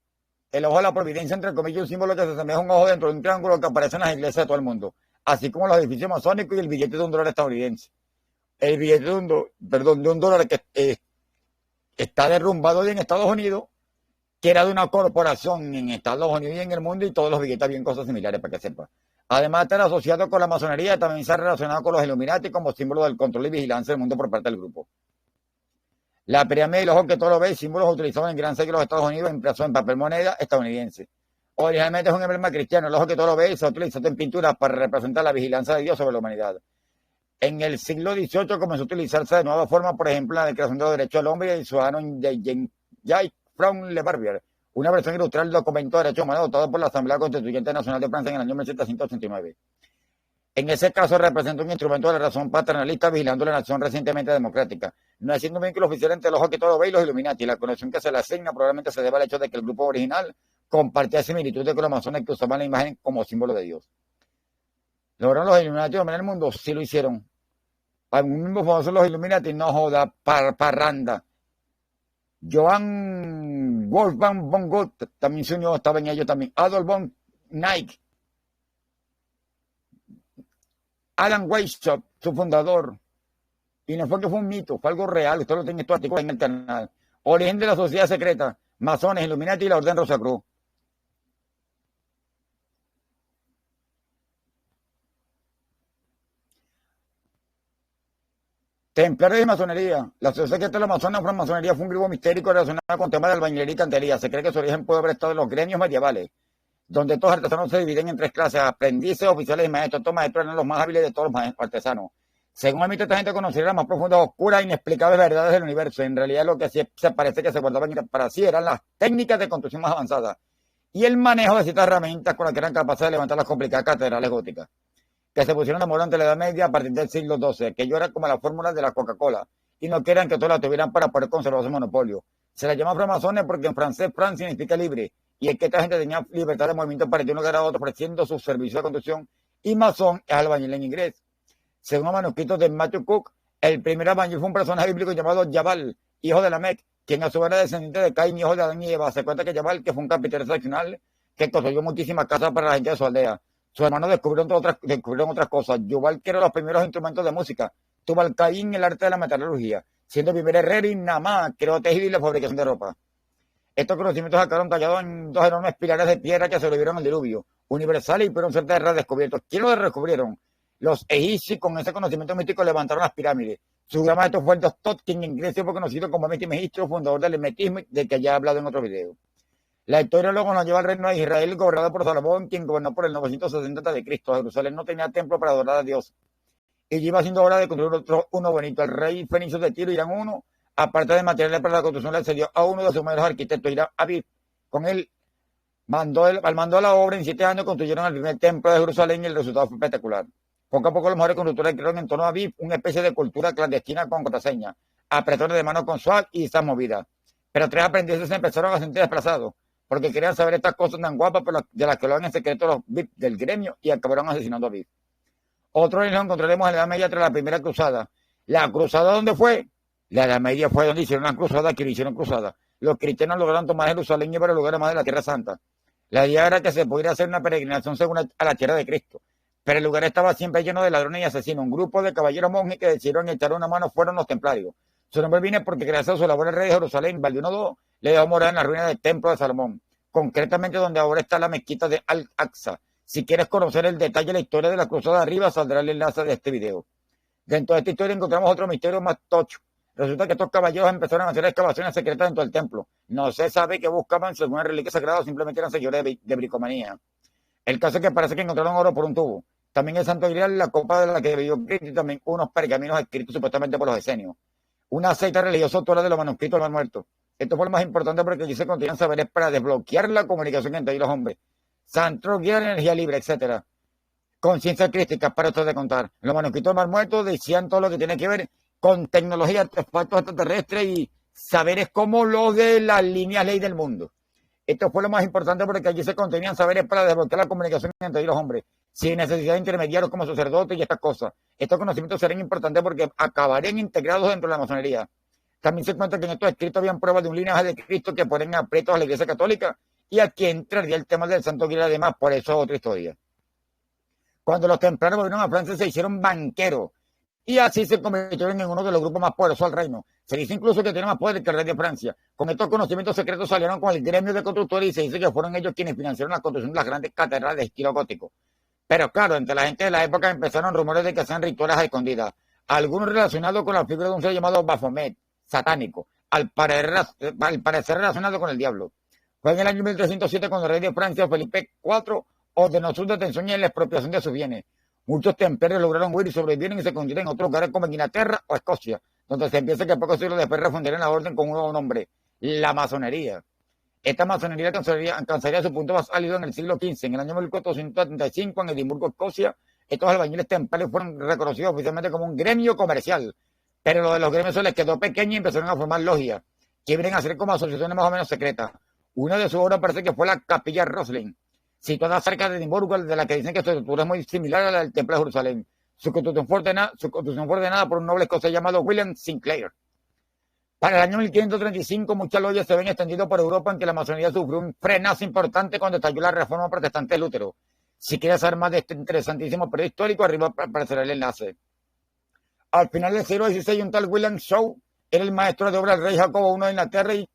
El ojo de la providencia, entre comillas, un símbolo que se asemeja a un ojo dentro de un triángulo que aparece en las iglesias de todo el mundo, así como los edificios masónicos y el billete de $1 estadounidense. El billete de $1 que está derrumbado en Estados Unidos, que era de una corporación en Estados Unidos y en el mundo, y todos los billetes habían cosas similares, para que sepa. Además de estar asociado con la masonería, también se ha relacionado con los Illuminati como símbolo del control y vigilancia del mundo por parte del grupo. La pirámide del ojo que todo lo ve, símbolos utilizados en gran serie de los Estados Unidos, impresos en papel moneda estadounidense. Originalmente es un emblema cristiano, el ojo que todo lo ve y se ha utilizado en pinturas para representar la vigilancia de Dios sobre la humanidad. En el siglo XVIII comenzó a utilizarse de nueva forma, por ejemplo, en la Declaración de los Derechos del Hombre y el Ciudadano de Jacques Franck Le Barbier, una versión ilustrada del documento de derechos humanos adoptado por la Asamblea Constituyente Nacional de Francia en el año 1789. En ese caso representa un instrumento de la razón paternalista vigilando la nación recientemente democrática. No haciendo un vínculo oficial entre el ojo que todo lo ve y los Illuminati. La conexión que se le asigna probablemente se debe al hecho de que el grupo original compartía similitudes con los masones que usaban la imagen como símbolo de Dios. ¿Lograron los Illuminati dominar el mundo? Sí lo hicieron. Algún mismo famoso los Illuminati, no joda, parranda. Johann Wolfgang von Goethe también se unió, estaba en ello también. Adolf von Nike. Alan Weishaupt, su fundador. Y no fue que fue un mito, fue algo real. Usted lo tiene estos artículos en el canal. Origen de la sociedad secreta, masones, Illuminati y la Orden Rosacruz. Templarios y masonería. La sociedad secreta de la masonería fue un grupo mistérico relacionado con temas de albañilería y cantería. Se cree que su origen puede haber estado en los gremios medievales, donde estos artesanos se dividen en tres clases: aprendices, oficiales y maestros. Estos maestros eran los más hábiles de todos los artesanos. Según el mito, esta gente conocía las más profundas, oscuras e inexplicables verdades del universo. En realidad, lo que sí se parece que se guardaban para sí eran las técnicas de construcción más avanzadas y el manejo de ciertas herramientas con las que eran capaces de levantar las complicadas catedrales góticas, que se pusieron de moda ante la Edad Media a partir del siglo XII, que ello era como la fórmula de la Coca-Cola, y no querían que todos la tuvieran para poder conservar su monopolio. Se les llama francmasones porque en francés Fran significa libre, y es que esta gente tenía libertad de movimiento para ir de un lugar a otro ofreciendo sus servicios de construcción, y masón es albañil en inglés. Según los manuscritos de Matthew Cook, el primer albañil fue un personaje bíblico llamado Jabal, hijo de Lamec, quien a su vez era descendiente de Caín, hijo de Adán y Eva. Se cuenta que Jabal, que fue un carpintero excepcional, que construyó muchísimas casas para la gente de su aldea. Sus hermanos descubrieron otras cosas. Jubal, que era los primeros instrumentos de música. Tubal Caín, el arte de la metalurgia. Siendo el primer herrero y Namá, creó tejido y la fabricación de ropa. Estos conocimientos acabaron tallados en dos enormes pilares de piedra que sobrevivieron al diluvio, universales y fueron ser redescubiertos. ¿Quiénes los redescubrieron? Los egipcios, con ese conocimiento místico, levantaron las pirámides. Su gran maestro fue el Dr. King, en inglés fue conocido como Hermetismo egipcio, fundador del hermetismo, del que ya he hablado en otro video. La historia luego nos lleva al reino de Israel, gobernado por Salomón, quien gobernó por el 960 de Cristo. Jerusalén no tenía templo para adorar a Dios, y iba siendo hora de construir uno bonito. El rey fenicio de Tiro, Irán I, aparte de materiales para la construcción, le cedió a uno de sus mayores arquitectos, Irán Aviv. Con él, al mando de la obra, en 7 años construyeron el primer templo de Jerusalén y el resultado fue espectacular. Poco a poco los mejores constructores crearon en torno a Aviv una especie de cultura clandestina con contraseña, apretones de mano con swag y esas movidas. Pero 3 aprendices se empezaron a sentir desplazados, porque querían saber estas cosas tan guapas de las que lo han en secreto los VIP del gremio y acabaron asesinando a Aviv. Otro lo encontraremos en la Edad Media tras la primera cruzada. ¿La cruzada dónde fue? La Edad Media fue donde hicieron la cruzada, que hicieron cruzada. Los cristianos lograron tomar Jerusalén y llevar el lugar más de la Tierra Santa. La idea era que se pudiera hacer una peregrinación según a la tierra de Cristo. Pero el lugar estaba siempre lleno de ladrones y asesinos. Un grupo de caballeros monjes que decidieron echar una mano fueron los templarios. Su nombre viene porque gracias a su labor el rey de Jerusalén, Balduino II, le dejó morar en la ruina del templo de Salomón, concretamente donde ahora está la mezquita de Al-Aqsa. Si quieres conocer el detalle de la historia de la cruzada arriba, saldrá el enlace de este video. Dentro de esta historia encontramos otro misterio más tocho. Resulta que estos caballeros empezaron a hacer excavaciones secretas dentro del templo. No se sabe qué buscaban, si alguna reliquia sagrada o simplemente eran seguidores de bricomanía. El caso es que parece que encontraron oro por un tubo. También el Santo Grial, la copa de la que bebió Cristo y también unos pergaminos escritos supuestamente por los esenios. Una secta religiosa autora de los manuscritos del Mar Muerto. Esto fue lo más importante porque aquí se contenían saberes para desbloquear la comunicación entre los hombres. Santo Grial, energía libre, etc. Conciencia crítica, para esto de contar. Los manuscritos del Mar Muerto decían todo lo que tiene que ver con tecnología, artefactos extraterrestres y saberes como los de las líneas ley del mundo. Esto fue lo más importante porque allí se contenían saberes para desbloquear la comunicación entre los hombres, sin necesidad de intermediarios como sacerdotes y estas cosas. Estos conocimientos serían importantes porque acabarían integrados dentro de la masonería. También se cuenta que en estos escritos habían pruebas de un linaje de Cristo que ponen aprietos a la Iglesia Católica y aquí entraría el tema del Santo Grial además, por eso es otra historia. Cuando los templarios volvieron a Francia se hicieron banqueros y así se convirtieron en uno de los grupos más poderosos del reino. Se dice incluso que tiene más poder que el rey de Francia. Con estos conocimientos secretos salieron con el gremio de constructores y se dice que fueron ellos quienes financiaron la construcción de las grandes catedrales de estilo gótico. Pero claro, entre la gente de la época empezaron rumores de que hacían rituales a escondidas, algunos relacionados con la figura de un ser llamado Baphomet, satánico, al parecer relacionado con el diablo. Fue en el año 1307 cuando el rey de Francia, Felipe IV, ordenó su detención y la expropiación de sus bienes. Muchos templarios lograron huir y sobrevivieron y se escondieron en otros lugares como en Inglaterra o Escocia, donde se piensa que pocos siglos después refundarían la orden con un nuevo nombre, la masonería. Esta masonería alcanzaría su punto más álido en el siglo XV. En el año 1475, en Edimburgo, Escocia, estos albañiles templarios fueron reconocidos oficialmente como un gremio comercial. Pero lo de los gremios se les quedó pequeño y empezaron a formar logias, que vienen a ser como asociaciones más o menos secretas. Una de sus obras parece que fue la Capilla Rosslyn, situada cerca de Edimburgo, de la que dicen que su estructura es muy similar a la del Templo de Jerusalén. Su construcción fue ordenada por un noble escocés llamado William Sinclair. Para el año 1535, muchas logias se ven extendidas por Europa en que la masonería sufrió un frenazo importante cuando estalló la reforma protestante de Lutero. Si quieres saber más de este interesantísimo periodo histórico, arriba aparecerá el enlace. Al final del siglo XVI, un tal William Shaw era el maestro de obra del rey Jacobo I de Inglaterra y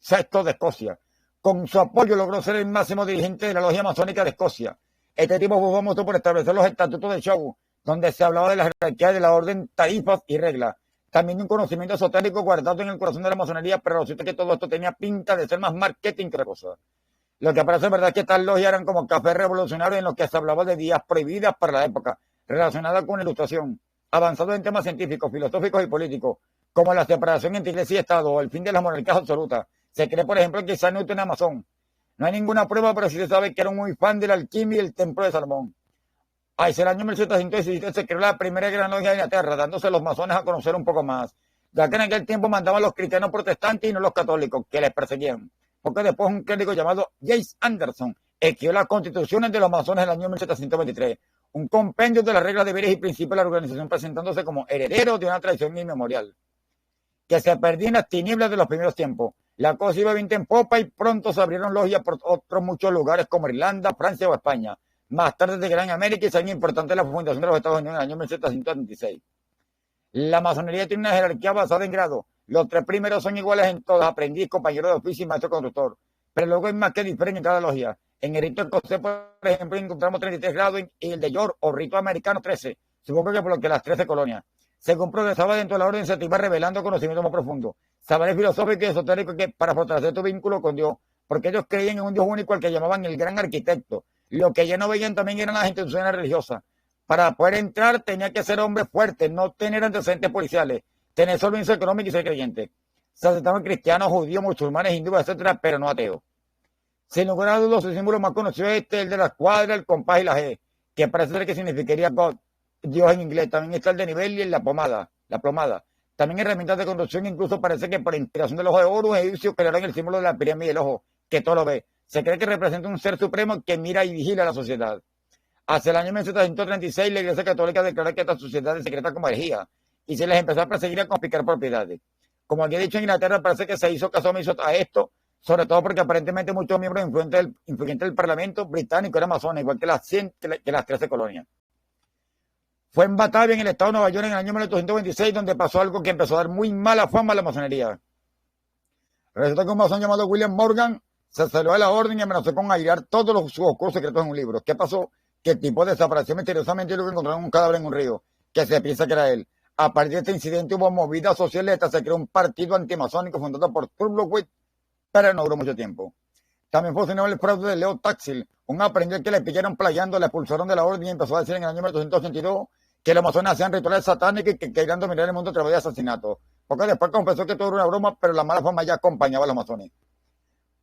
VI de Escocia. Con su apoyo logró ser el máximo dirigente de la logia masónica de Escocia. Este tipo fue famoso por establecer los estatutos de Shaw, donde se hablaba de la jerarquía de la orden, tarifas y reglas. También un conocimiento esotérico guardado en el corazón de la masonería, pero resulta que todo esto tenía pinta de ser más marketing que otra cosa. Lo que parece verdad es que estas logias eran como cafés revolucionarios en los que se hablaba de días prohibidas para la época, relacionadas con la ilustración, avanzados en temas científicos, filosóficos y políticos, como la separación entre iglesia y Estado o el fin de las monarquías absolutas. Se cree, por ejemplo, que Isaac Newton era masón. No hay ninguna prueba, pero sí se sabe que era un muy fan de la alquimia y el templo de Salomón. Hacia el año 1717 se creó la primera gran logia de Inglaterra, dándose a los masones a conocer un poco más, ya que en aquel tiempo mandaban los cristianos protestantes y no los católicos, que les perseguían. Porque después un clérigo llamado James Anderson escribió las constituciones de los masones en el año 1723, un compendio de las reglas, deberes y principios de la organización, presentándose como heredero de una tradición inmemorial, que se perdía en las tinieblas de los primeros tiempos. La cosa iba bien en popa y pronto se abrieron logias por otros muchos lugares como Irlanda, Francia o España. Más tarde de Gran América y sería importante la fundación de los Estados Unidos en el año 1736. La masonería tiene una jerarquía basada en grados. Los tres primeros son iguales en todos: aprendiz, compañero de oficio y maestro constructor. Pero luego hay más que diferencia en cada logia. En el rito escocés, por ejemplo, encontramos 33 grados y el de York o rito americano 13. Supongo que por lo que las 13 colonias. Según progresaba dentro de la orden, se te iba revelando conocimientos más profundos, saberes filosóficos y esotéricos que para fortalecer tu vínculo con Dios, porque ellos creían en un Dios único al que llamaban el gran arquitecto. Lo que ya no veían también eran las instituciones religiosas. Para poder entrar tenía que ser hombre fuerte, no tener antecedentes policiales, tener solvencia económica y ser creyente. Se aceptaban cristianos, judíos, musulmanes, hindúes, etcétera, pero no ateos. Sin lugar a dudas, su símbolo más conocido es el de la escuadra, el compás y la G, que parece ser que significaría God, Dios en inglés. También está el de nivel y la plomada. También herramientas de construcción, incluso parece que por inspiración del ojo de oro, egipcios crearon el símbolo de la pirámide del ojo, que todo lo ve. Se cree que representa un ser supremo que mira y vigila a la sociedad. Hacia el año 1736, la Iglesia Católica declaró que esta sociedad es secreta como herejía y se les empezó a perseguir a confiscar propiedades. Como había dicho, en Inglaterra parece que se hizo caso omiso a esto, sobre todo porque aparentemente muchos miembros influyentes del Parlamento británico eran masones, igual que las 13 colonias. Fue en Batavia, en el estado de Nueva York, en el año 1826, donde pasó algo que empezó a dar muy mala fama a la masonería. Resulta que un masón llamado William Morgan se salió de la orden y amenazó con airear todos sus oscuros secretos en un libro. ¿Qué pasó? Que el tipo desapareció misteriosamente y luego encontraron un cadáver en un río. que se piensa que era él. A partir de este incidente hubo movidas sociales, hasta se creó un partido antimasónico fundado por Turlowitz, pero no duró mucho tiempo. También fue el fraude de Leo Taxil, un aprendiz que le pillaron playando, le expulsaron de la orden y empezó a decir en el año 1882 que los masones hacían rituales satánicos y que querían dominar el mundo a través de asesinatos. Porque después confesó que todo era una broma, pero la mala fama ya acompañaba a los masones.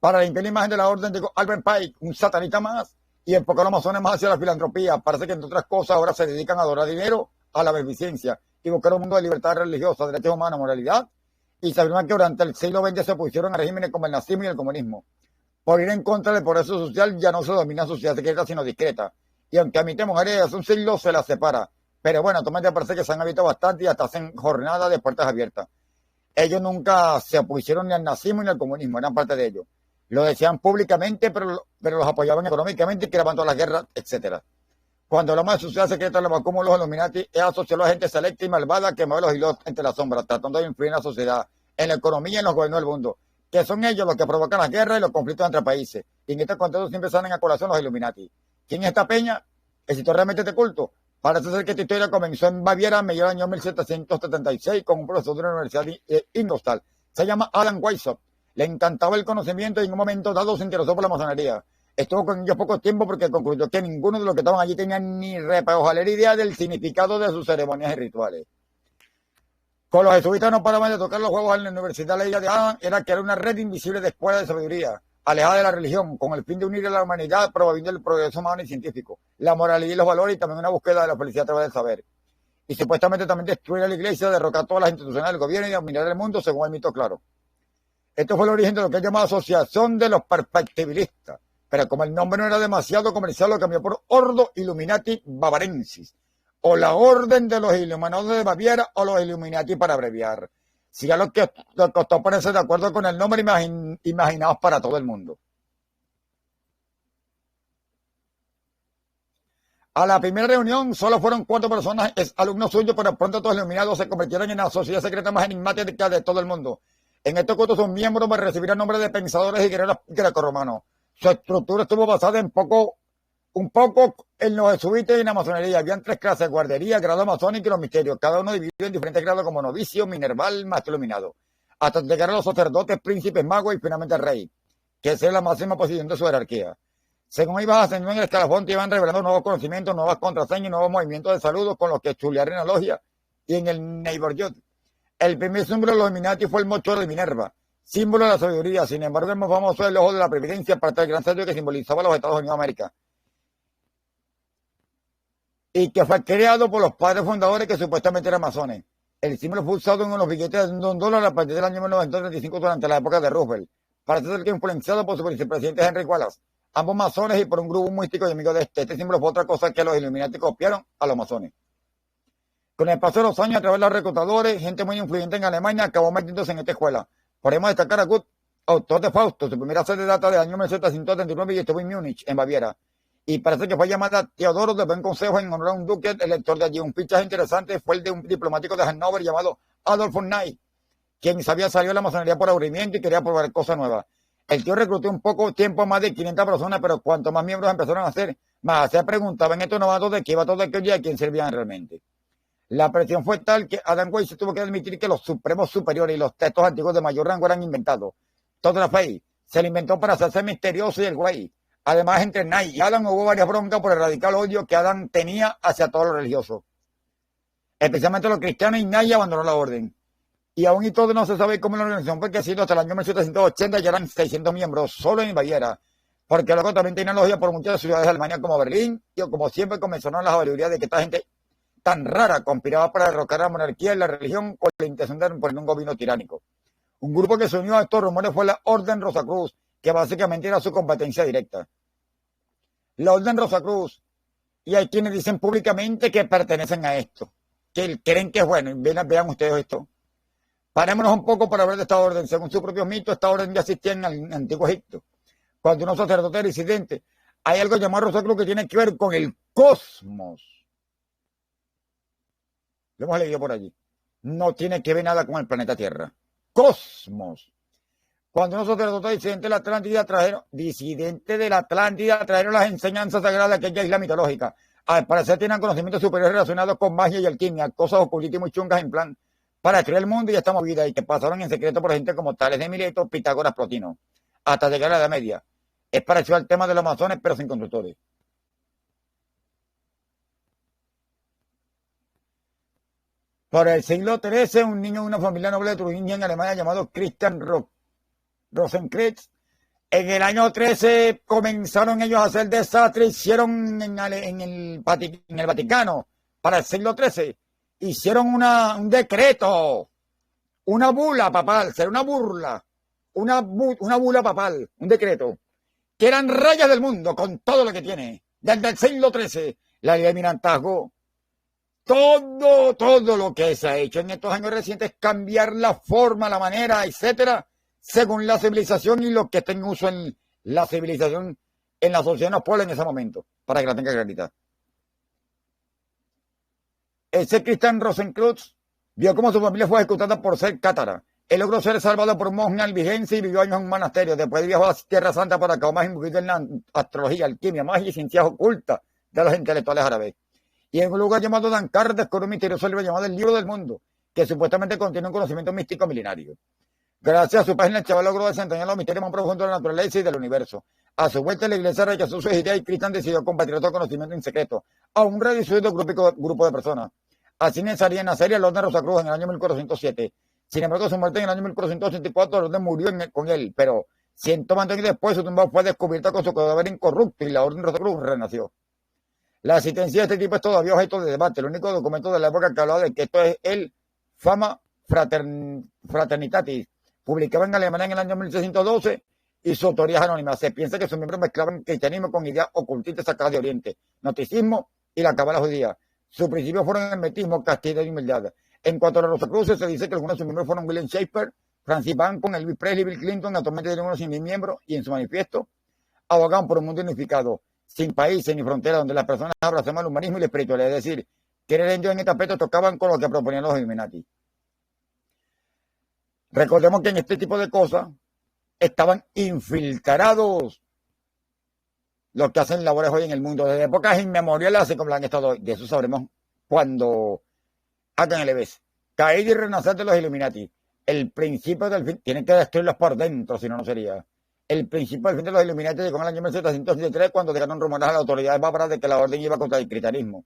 Para limpiar la imagen de la orden, llegó Albert Pike, un satanista más, y enfocó a los masones más hacia la filantropía. Parece que, entre otras cosas, ahora se dedican a adorar dinero, a la beneficencia, y buscar un mundo de libertad religiosa, derechos humanos, moralidad, y se afirma que durante el siglo XX se opusieron a regímenes como el nazismo y el comunismo. Por ir en contra del progreso social, ya no se domina sociedad secreta, sino discreta. Y aunque admite mujeres hace un siglo, se las separa. Pero bueno, actualmente parece que se han abierto bastante y hasta hacen jornadas de puertas abiertas. Ellos nunca se opusieron ni al nazismo ni al comunismo, eran parte de ellos. Lo decían públicamente, pero los apoyaban económicamente y creaban todas las guerras, etc. Cuando hablamos de sociedad secreta, lo como los Illuminati es asociado a gente selecta y malvada que mueve los hilos entre las sombras, tratando de influir en la sociedad, en la economía y en los gobiernos del mundo, que son ellos los que provocan las guerras y los conflictos entre países. Y en este contexto siempre salen a colación los Illuminati. ¿Quién es esta peña? ¿Existe realmente este culto? Parece ser que esta historia comenzó en Baviera a mediados del año 1776 con un profesor de la Universidad de Ingolstadt. Se llama Adam Weishaupt. Le encantaba el conocimiento y en un momento dado se interesó por la masonería. Estuvo con ellos poco tiempo porque concluyó que ninguno de los que estaban allí tenía ni repaojalera idea del significado de sus ceremonias y rituales. Con los jesuitas no paraban de tocar los juegos en la universidad. La idea de Adam era crear una red invisible de escuelas de sabiduría, alejada de la religión, con el fin de unir a la humanidad, promoviendo el progreso humano y científico, la moralidad y los valores, y también una búsqueda de la felicidad a través del saber. Y supuestamente también destruir a la iglesia, derrocar todas las instituciones del gobierno y dominar el mundo según el mito claro. Esto fue el origen de lo que es llamado Asociación de los Perspectivistas, pero como el nombre no era demasiado comercial, lo cambió por Ordo Illuminati Bavarensis, o la Orden de los Iluminados de Baviera, o los Illuminati para abreviar. Si ya lo que costó ponerse de acuerdo con el nombre, imaginaos para todo el mundo. A la primera reunión solo fueron 4 personas, alumnos suyos, pero pronto todos los iluminados se convirtieron en la sociedad secreta más enigmática de todo el mundo. En estos cultos sus miembros recibirán nombres de pensadores y guerreros grecorromanos. Su estructura estuvo basada un poco en los jesuitas y en la masonería. Habían 3 clases: guardería, grado masónico y los misterios, cada uno dividido en diferentes grados como novicio, minerval, maestro iluminado, hasta llegar a los sacerdotes, príncipes, magos y finalmente el rey, que es la máxima posición de su jerarquía. Según ibas ascendiendo en el escalafón, te iban revelando nuevos conocimientos, nuevas contraseñas y nuevos movimientos de saludos con los que chulear en la logia y en el neighborhood. El primer símbolo de los Illuminati fue el mochuelo de Minerva, símbolo de la sabiduría. Sin embargo, el más famoso es el ojo de la previdencia, parte del gran sello que simbolizaba a los Estados Unidos de América, y que fue creado por los padres fundadores que supuestamente eran masones. El símbolo fue usado en los billetes de $1 a partir del año 1935 durante la época de Roosevelt. Parece ser que influenciado por su vicepresidente Henry Wallace, ambos masones, y por un grupo místico y amigo de este. Este símbolo fue otra cosa que los Illuminati copiaron a los masones. Con el paso de los años, a través de los reclutadores, gente muy influyente en Alemania acabó metiéndose en esta escuela. Podemos destacar a Gut, autor de Fausto. Su primera sede data del año 1739 y estuvo en Múnich, en Baviera. Y parece que fue llamada Teodoro de Buen Consejo en honor a un duque elector de allí. Un fichaje interesante fue el de un diplomático de Hannover llamado Adolf von Knight, quien sabía salir de la masonería por aburrimiento y quería probar cosas nuevas. El tío reclutó un poco tiempo más de 500 personas, pero cuanto más miembros empezaron a hacer, más se preguntaban estos novatos de qué iba todo aquello y a quién servían realmente. La presión fue tal que Adam Weishaupt tuvo que admitir que los supremos superiores y los textos antiguos de mayor rango eran inventados. Todo era fake. Se le inventó para hacerse misterioso y el güey. Además, entre Knight y Adam hubo varias broncas por el radical odio que Adam tenía hacia todos los religiosos, especialmente los cristianos, y Knight abandonó la orden. Y aún y todo no se sabe cómo la organización fue creciendo hasta el año 1780, ya eran 600 miembros solo en Baviera, porque luego también tenía logia por muchas ciudades de Alemania como Berlín, y como siempre comenzaron las averiguaciones de que esta gente tan rara conspiraba para derrocar a la monarquía y la religión con la intención de poner un gobierno tiránico. Un grupo que se unió a estos rumores fue la Orden Rosacruz, que básicamente era su competencia directa. La Orden Rosacruz, y hay quienes dicen públicamente que pertenecen a esto, que creen que es bueno. Vean ustedes esto. Parémonos un poco para hablar de esta orden. Según sus propios mitos, esta orden ya existía en el Antiguo Egipto. Cuando unos sacerdotes disidentes, hay algo llamado Rosacruz que tiene que ver con el cosmos. Lo hemos leído por allí. No tiene que ver nada con el planeta Tierra. Cosmos. Cuando unos sacerdotes disidentes de la Atlántida trajeron las enseñanzas sagradas de aquella isla mitológica. Al parecer tienen conocimientos superiores relacionados con magia y alquimia, cosas ocultas y muy chungas en plan para destruir el mundo y esta movida, y que pasaron en secreto por gente como Tales de Mileto, Pitágoras, Plotino, hasta llegar a la Edad Media. Es parecido al tema de los masones, pero sin constructores. Por el siglo XIII, un niño de una familia noble de Turingia en Alemania llamado Christian Rosenkreuz. En el año 13 comenzaron ellos a hacer desastres, hicieron en el Vaticano, para el siglo XIII, hicieron un decreto, una bula papal, será una burla, una bula papal, un decreto, que eran reyes del mundo con todo lo que tiene, desde el siglo XIII, la ley de mirantazgo, todo lo que se ha hecho en estos años recientes, cambiar la forma, la manera, etcétera, según la civilización y lo que esté en uso en la civilización, en la sociedad nos puebla en ese momento, para que la tenga clarita. Ese Christian Rosenkreuz vio cómo su familia fue ejecutada por ser cátara. Él logró ser salvado por un monje albigense y vivió años en un monasterio. Después viajó a Tierra Santa para acabar más imbuido en la astrología, alquimia, magia y ciencias ocultas de los intelectuales árabes. Y en un lugar llamado Dankar descubrió un misterioso libro llamado el Libro del Mundo, que supuestamente contiene un conocimiento místico milenario. Gracias a su página, el chaval logró desentrañar los misterios más profundos de la naturaleza y del universo. A su vuelta, la iglesia rechazó sus ideas y Christian decidió compartir otro conocimiento en secreto a un reducido grupo de personas. Así nacería el orden Rosacruz en el año 1407. Sin embargo, su muerte en el año 1484, el orden murió con él, pero 120 años después su tumba fue descubierta con su cadáver incorrupto y la orden Rosacruz renació. La existencia de este tipo es todavía objeto de debate. El único documento de la época que hablaba de que esto es el Fama Fraternitatis, publicado en Alemania en el año 1612, y su autoría es anónima. Se piensa que sus miembros mezclaban cristianismo con ideas ocultistas sacadas de Oriente, gnosticismo y la cábala judía. Sus principios fueron el hermetismo, castidad y humildad. En cuanto a los Rosacruces, se dice que algunos de sus miembros fueron William Shakespeare, Francis Bacon, Elvis Presley, Bill Clinton, actualmente tienen unos 100.000 miembros, y en su manifiesto abogan por un mundo unificado, sin países ni fronteras, donde las personas abrazamos el humanismo y la espiritualidad. Es decir, creer en Dios en este aspecto tocaban con lo que proponían los Illuminati. Recordemos que en este tipo de cosas estaban infiltrados los que hacen labores hoy en el mundo, desde épocas inmemoriales, así como lo han estado hoy. De eso sabremos cuando hagan el EBS. Caer y renacer de los Illuminati. El principio del fin, tienen que destruirlos por dentro, si no, no sería. El principio del fin de los Illuminati llegó en el año 1783, cuando llegaron rumores a las autoridades bárbaras de que la orden iba contra el cristianismo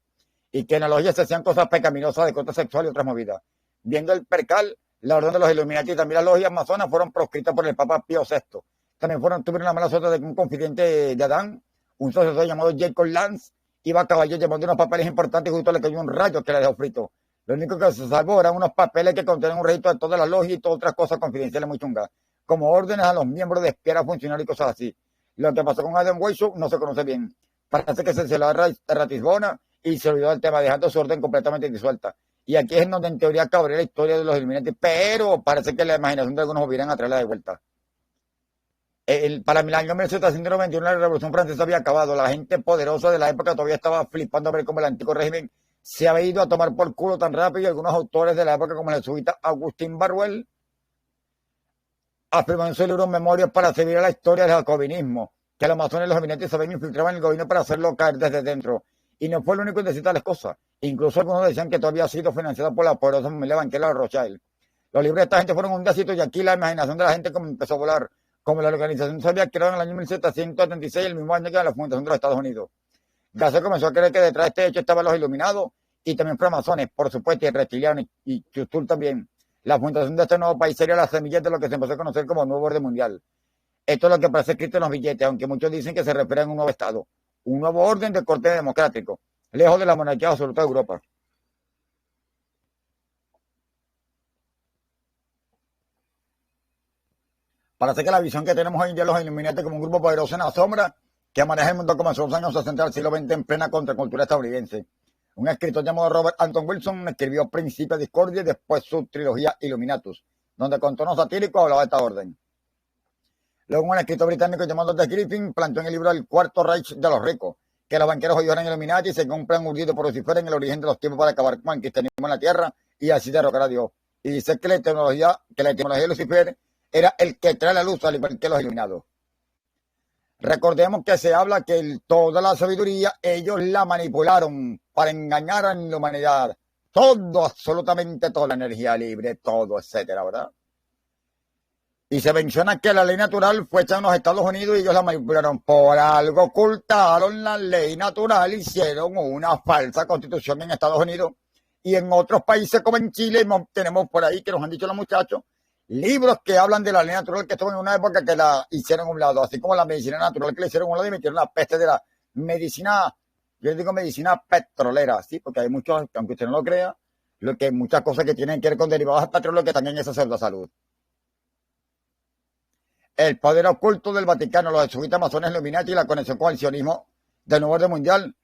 y que en la logia se hacían cosas pecaminosas de corte sexual y otras movidas. Viendo el percal, la orden de los Illuminati y también las logias masonas fueron proscritas por el Papa Pío VI. También tuvieron la mala suerte de que un confidente de Adán, un sacerdote llamado Jacob Lance, iba a caballo llevando unos papeles importantes y justo le cayó un rayo que le dejó frito. Lo único que se salvó eran unos papeles que contenían un registro de todas las logias y todas otras cosas confidenciales muy chungas, como órdenes a los miembros de espiar a funcionarios y cosas así. Lo que pasó con Adam Weishaupt no se conoce bien. Parece que se la Ratisbona y se olvidó del tema, dejando su orden completamente disuelta. Y aquí es donde en teoría cabría la historia de los Illuminati, pero parece que la imaginación de algunos hubieran a traerla de vuelta. Para el año 1791 la Revolución Francesa había acabado. La gente poderosa de la época todavía estaba flipando a ver cómo el antiguo régimen se había ido a tomar por culo tan rápido, y algunos autores de la época, como el jesuita Agustín Barruel, afirmó en su libro Memorias para servir a la historia del jacobinismo, que los masones y los Illuminati se habían infiltrado en el gobierno para hacerlo caer desde dentro. Y no fue el único en decir tales cosas. Incluso algunos decían que todavía ha sido financiado por la poderosa familia banquera de Rothschild. Los libros de esta gente fueron un dacito, y aquí la imaginación de la gente como empezó a volar. Como la organización se había creado en el año 1776, el mismo año que la fundación de los Estados Unidos. Ya se comenzó a creer que detrás de este hecho estaban los iluminados y también framasones, por supuesto, y reptilianos y Chustul también. La fundación de este nuevo país sería la semilla de lo que se empezó a conocer como nuevo orden mundial. Esto es lo que aparece escrito en los billetes, aunque muchos dicen que se refiere a un nuevo Estado, un nuevo orden de corte democrático, lejos de la monarquía absoluta de Europa. Parece que la visión que tenemos hoy en día de los Illuminati como un grupo poderoso en la sombra que maneja el mundo comenzó en los años 60 del siglo XX en plena contracultura estadounidense. Un escritor llamado Robert Anton Wilson escribió Principia de Discordia y después su trilogía Illuminatus, donde con tono satírico hablaba de esta orden. Luego un escritor británico llamado The Griffin planteó en el libro El Cuarto Reich de los Ricos que los banqueros hoy eran Illuminati y se compran urdido por Lucifer en el origen de los tiempos para acabar con el cristianismo en la tierra y así derrocar a Dios. Y dice que la etimología de Lucifer era el que trae la luz, al igual que los iluminados. Recordemos que se habla que toda la sabiduría ellos la manipularon para engañar a la humanidad. Todo, absolutamente toda la energía libre, todo, etcétera, ¿verdad? Y se menciona que la ley natural fue hecha en los Estados Unidos y ellos la manipularon. Por algo ocultaron la ley natural, hicieron una falsa constitución en Estados Unidos. Y en otros países como en Chile tenemos por ahí, que nos han dicho los muchachos, libros que hablan de la ley natural que estuvo en una época que la hicieron a un lado, así como la medicina natural que le hicieron a un lado y metieron la peste de la medicina, yo digo medicina petrolera, sí, porque hay muchos, aunque usted no lo crea, muchas cosas que tienen que ver con derivados del petróleo que están en esa pseudo salud. El poder oculto del Vaticano, los jesuitas masones Illuminati y la conexión con el sionismo del nuevo orden mundial.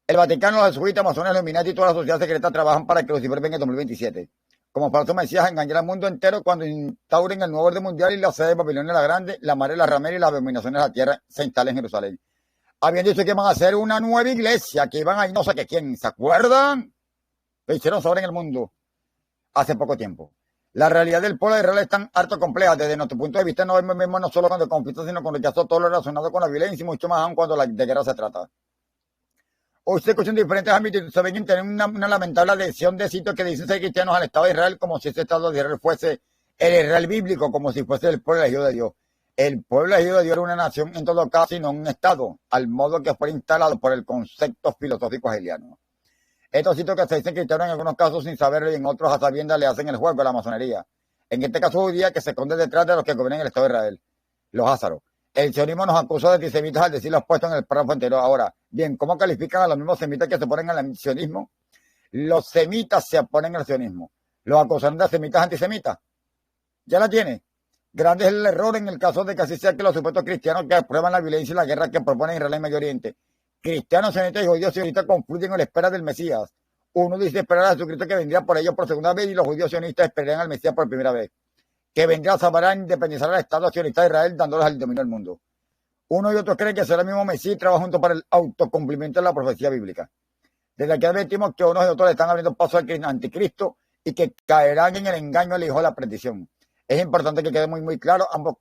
El Vaticano, los jesuitas masones Illuminati y toda la sociedad secreta trabajan para que Lucifer venga en 2027. Como falso mesías, engañar al mundo entero cuando instauren el nuevo orden mundial y la sede de Babilonia la Grande, la madre de la ramera y las abominaciones de la tierra se instalen en Jerusalén. Habían dicho que iban a hacer una nueva iglesia, que iban a ir no sé qué quién, ¿se acuerdan? Lo hicieron sobre en el mundo hace poco tiempo. La realidad del pueblo de Israel es tan harto compleja. Desde nuestro punto de vista no vemos no solo cuando conflicto, sino con rechazo todo lo relacionado con la violencia y mucho más aún cuando de guerra se trata. Hoy se escuchan diferentes ámbitos y se ven tener una lamentable adhesión de sitios que dicen ser cristianos al Estado de Israel como si ese Estado de Israel fuese el Israel bíblico, como si fuese el pueblo elegido de Dios. El pueblo elegido de Dios era una nación en todo caso y no un Estado, al modo que fue instalado por el concepto filosófico hegeliano. Estos sitios que se dicen cristianos en algunos casos sin saberlo y en otros a sabiendas le hacen el juego a la masonería. En este caso judía que se esconde detrás de los que gobiernan el Estado de Israel, los házaros. El sionismo nos acusó de antisemitas al decir lo expuesto en el párrafo anterior. Ahora, bien, ¿cómo califican a los mismos semitas que se oponen al sionismo? Los semitas se oponen al sionismo. Los acusaron de semitas antisemitas. Ya la tiene. Grande es el error en el caso de que así sea que los supuestos cristianos que aprueban la violencia y la guerra que propone Israel en Medio Oriente. Cristianos, sionistas y judíos sionistas confluyen en la espera del Mesías. Uno dice esperar a Jesucristo que vendría por ellos por segunda vez y los judíos sionistas esperarían al Mesías por primera vez. Que vendrá a salvar a independizar al Estado sionista de Israel dándoles el dominio del mundo. Uno y otros creen que será el mismo Mesías y trabajan juntos para el autocumplimiento de la profecía bíblica. Desde aquí advertimos que unos y otros le están abriendo paso al anticristo y que caerán en el engaño del hijo de la perdición. Es importante que quede muy claro, ambos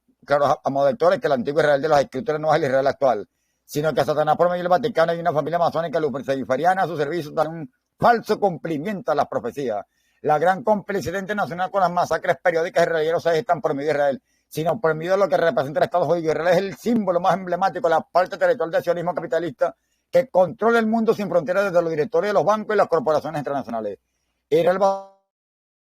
lectores, que el antiguo Israel de las escrituras no es el Israel actual, sino que Satanás por medio del Vaticano y una familia masónica luciferiana a su servicio dan un falso cumplimiento a las profecías. La gran complicidad internacional con las masacres periódicas israelíes están por medio de Israel, sino por medio de lo que representa el Estado judío. Israel es el símbolo más emblemático de la parte territorial del sionismo capitalista que controla el mundo sin fronteras desde los directorios de los bancos y las corporaciones internacionales. Israel va